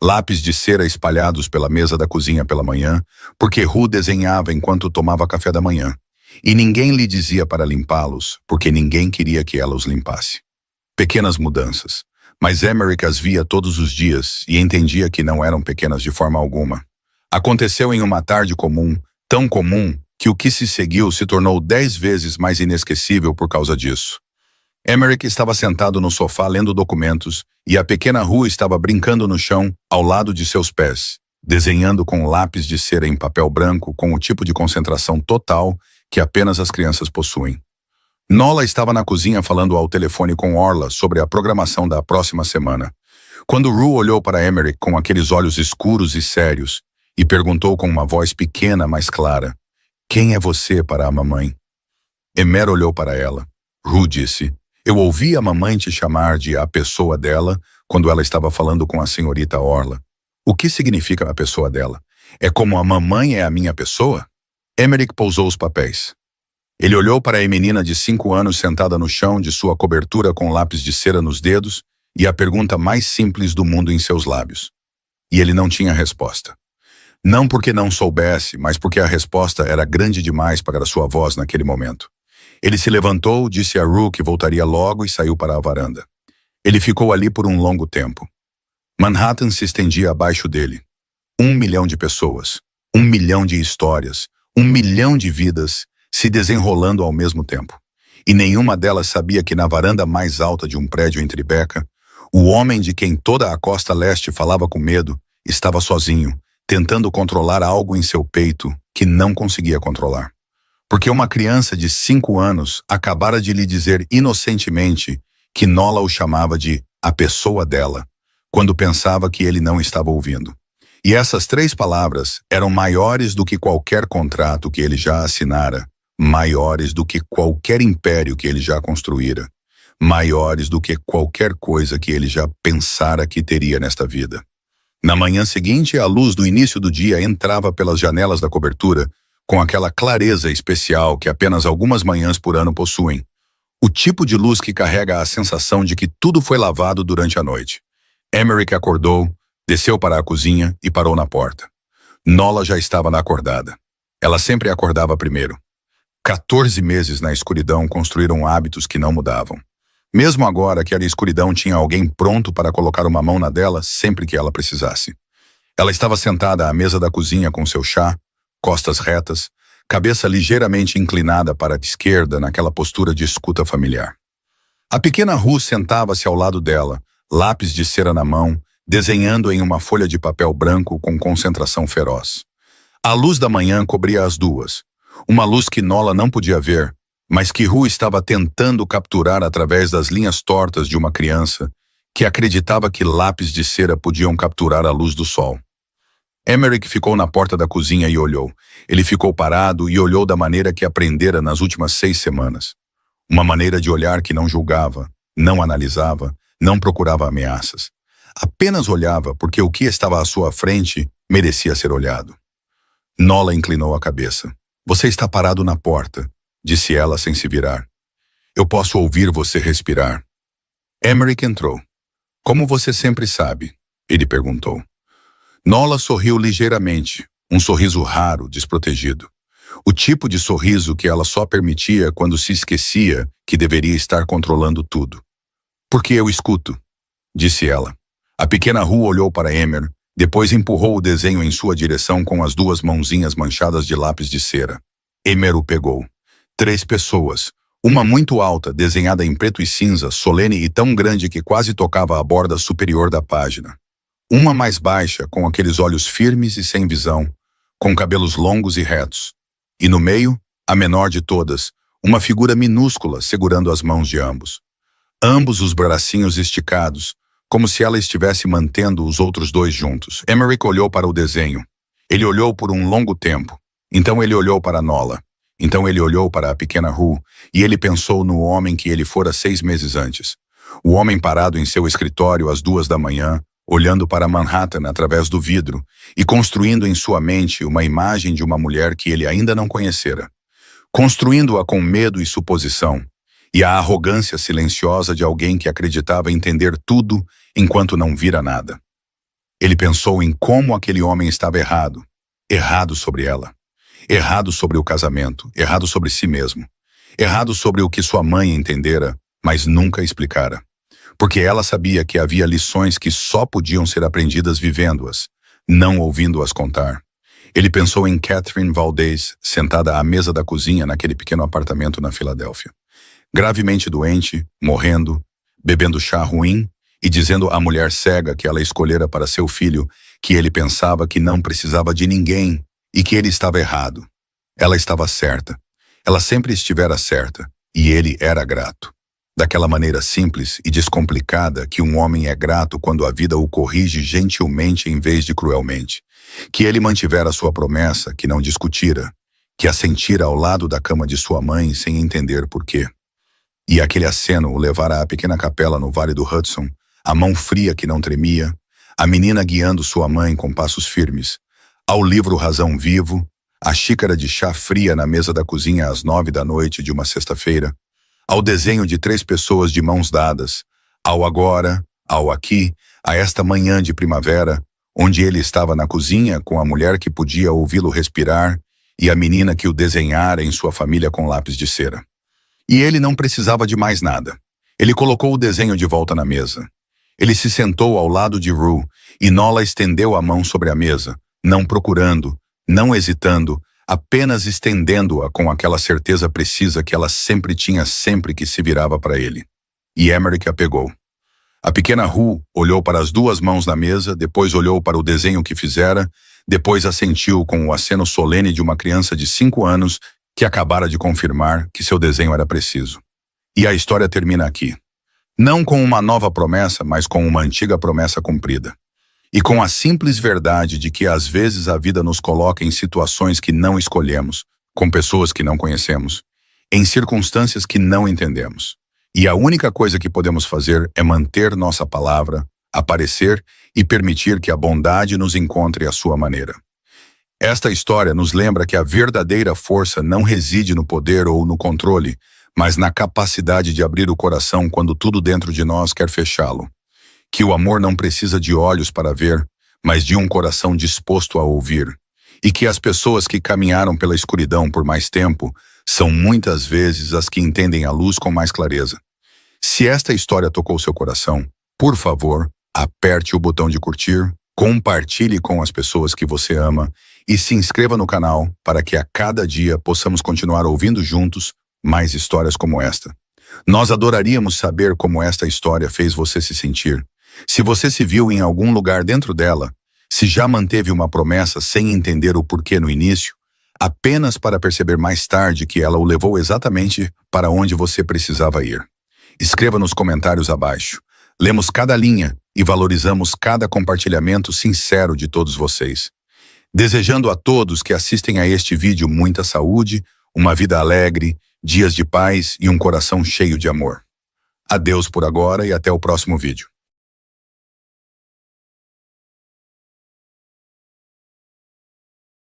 Lápis de cera espalhados pela mesa da cozinha pela manhã, porque Ru desenhava enquanto tomava café da manhã. E ninguém lhe dizia para limpá-los, porque ninguém queria que ela os limpasse. Pequenas mudanças. Mas Emerick as via todos os dias e entendia que não eram pequenas de forma alguma. Aconteceu em uma tarde comum, tão comum, que o que se seguiu se tornou 10 vezes mais inesquecível por causa disso. Emerick estava sentado no sofá lendo documentos e a pequena Ru estava brincando no chão ao lado de seus pés, desenhando com lápis de cera em papel branco com o tipo de concentração total que apenas as crianças possuem. Nola estava na cozinha falando ao telefone com Orla sobre a programação da próxima semana, quando Ru olhou para Emerick com aqueles olhos escuros e sérios e perguntou com uma voz pequena, mas clara: "Quem é você para a mamãe?" Emer olhou para ela. Ru disse: "Eu ouvi a mamãe te chamar de a pessoa dela quando ela estava falando com a senhorita Orla. O que significa a pessoa dela? É como a mamãe é a minha pessoa?" Emerick pousou os papéis. Ele olhou para a menina de 5 anos sentada no chão de sua cobertura com lápis de cera nos dedos e a pergunta mais simples do mundo em seus lábios. E ele não tinha resposta. Não porque não soubesse, mas porque a resposta era grande demais para a sua voz naquele momento. Ele se levantou, disse a Ru que voltaria logo e saiu para a varanda. Ele ficou ali por um longo tempo. Manhattan se estendia abaixo dele. 1 milhão de pessoas, 1 milhão de histórias, 1 milhão de vidas se desenrolando ao mesmo tempo. E nenhuma delas sabia que na varanda mais alta de um prédio em Tribeca, o homem de quem toda a costa leste falava com medo estava sozinho, tentando controlar algo em seu peito que não conseguia controlar. Porque uma criança de 5 anos acabara de lhe dizer inocentemente que Nola o chamava de a pessoa dela, quando pensava que ele não estava ouvindo. E essas 3 palavras eram maiores do que qualquer contrato que ele já assinara, maiores do que qualquer império que ele já construíra, maiores do que qualquer coisa que ele já pensara que teria nesta vida. Na manhã seguinte, a luz do início do dia entrava pelas janelas da cobertura com aquela clareza especial que apenas algumas manhãs por ano possuem. O tipo de luz que carrega a sensação de que tudo foi lavado durante a noite. Emerick acordou, desceu para a cozinha e parou na porta. Nola já estava acordada. Ela sempre acordava primeiro. 14 meses na escuridão construíram hábitos que não mudavam. Mesmo agora que a escuridão tinha alguém pronto para colocar uma mão na dela sempre que ela precisasse. Ela estava sentada à mesa da cozinha com seu chá, costas retas, cabeça ligeiramente inclinada para a esquerda naquela postura de escuta familiar. A pequena Ru sentava-se ao lado dela, lápis de cera na mão, desenhando em uma folha de papel branco com concentração feroz. A luz da manhã cobria as duas. Uma luz que Nola não podia ver, mas que Ru estava tentando capturar através das linhas tortas de uma criança que acreditava que lápis de cera podiam capturar a luz do sol. Emerick ficou na porta da cozinha e olhou. Ele ficou parado e olhou da maneira que aprendera nas últimas 6 semanas. Uma maneira de olhar que não julgava, não analisava, não procurava ameaças. Apenas olhava porque o que estava à sua frente merecia ser olhado. Nola inclinou a cabeça. "Você está parado na porta", disse ela sem se virar. "Eu posso ouvir você respirar." Emerick entrou. "Como você sempre sabe?" ele perguntou. Nola sorriu ligeiramente, um sorriso raro, desprotegido. O tipo de sorriso que ela só permitia quando se esquecia que deveria estar controlando tudo. "Porque eu escuto", disse ela. A pequena Ru olhou para Emer, depois empurrou o desenho em sua direção com as 2 mãozinhas manchadas de lápis de cera. Emer o pegou. 3 pessoas, Uma muito alta, desenhada em preto e cinza, solene e tão grande que quase tocava a borda superior da página. Uma mais baixa, com aqueles olhos firmes e sem visão, com cabelos longos e retos. E no meio, a menor de todas, uma figura minúscula segurando as mãos de ambos. Ambos os bracinhos esticados, como se ela estivesse mantendo os outros dois juntos. Emmerich olhou para o desenho. Ele olhou por um longo tempo. Então ele olhou para Nola. Então ele olhou para a pequena Rue, e ele pensou no homem que ele fora 6 meses antes. O homem parado em seu escritório às 2 da manhã, olhando para Manhattan através do vidro e construindo em sua mente uma imagem de uma mulher que ele ainda não conhecera. Construindo-a com medo e suposição, e a arrogância silenciosa de alguém que acreditava entender tudo enquanto não vira nada. Ele pensou em como aquele homem estava errado. Errado sobre ela. Errado sobre o casamento, errado sobre si mesmo, errado sobre o que sua mãe entendera, mas nunca explicara. Porque ela sabia que havia lições que só podiam ser aprendidas vivendo-as, não ouvindo-as contar. Ele pensou em Catherine Valdez, sentada à mesa da cozinha naquele pequeno apartamento na Filadélfia. Gravemente doente, morrendo, bebendo chá ruim e dizendo à mulher cega que ela escolhera para seu filho que ele pensava que não precisava de ninguém, e que ele estava errado. Ela estava certa. Ela sempre estivera certa, e ele era grato. Daquela maneira simples e descomplicada que um homem é grato quando a vida o corrige gentilmente em vez de cruelmente. Que ele mantivera sua promessa, que não discutira, que assentira ao lado da cama de sua mãe sem entender por quê. E aquele aceno o levara à pequena capela no Vale do Hudson, a mão fria que não tremia, a menina guiando sua mãe com passos firmes, ao livro Razão Vivo, a xícara de chá fria na mesa da cozinha às 9 da noite de uma sexta-feira, ao desenho de 3 pessoas de mãos dadas, ao agora, ao aqui, a esta manhã de primavera, onde ele estava na cozinha com a mulher que podia ouvi-lo respirar e a menina que o desenhara em sua família com lápis de cera. E ele não precisava de mais nada. Ele colocou o desenho de volta na mesa. Ele se sentou ao lado de Rue e Nola estendeu a mão sobre a mesa, não procurando, não hesitando, apenas estendendo-a com aquela certeza precisa que ela sempre tinha sempre que se virava para ele. E Emmerich a pegou. A pequena Rue olhou para as 2 mãos na mesa, depois olhou para o desenho que fizera, depois assentiu com o aceno solene de uma criança de 5 anos que acabara de confirmar que seu desenho era preciso. E a história termina aqui. Não com uma nova promessa, mas com uma antiga promessa cumprida. E com a simples verdade de que às vezes a vida nos coloca em situações que não escolhemos, com pessoas que não conhecemos, em circunstâncias que não entendemos. E a única coisa que podemos fazer é manter nossa palavra, aparecer e permitir que a bondade nos encontre à sua maneira. Esta história nos lembra que a verdadeira força não reside no poder ou no controle, mas na capacidade de abrir o coração quando tudo dentro de nós quer fechá-lo. Que o amor não precisa de olhos para ver, mas de um coração disposto a ouvir. E que as pessoas que caminharam pela escuridão por mais tempo são muitas vezes as que entendem a luz com mais clareza. Se esta história tocou seu coração, por favor, aperte o botão de curtir, compartilhe com as pessoas que você ama e se inscreva no canal para que a cada dia possamos continuar ouvindo juntos mais histórias como esta. Nós adoraríamos saber como esta história fez você se sentir. Se você se viu em algum lugar dentro dela, se já manteve uma promessa sem entender o porquê no início, apenas para perceber mais tarde que ela o levou exatamente para onde você precisava ir. Escreva nos comentários abaixo. Lemos cada linha e valorizamos cada compartilhamento sincero de todos vocês. Desejando a todos que assistem a este vídeo muita saúde, uma vida alegre, dias de paz e um coração cheio de amor. Adeus por agora e até o próximo vídeo.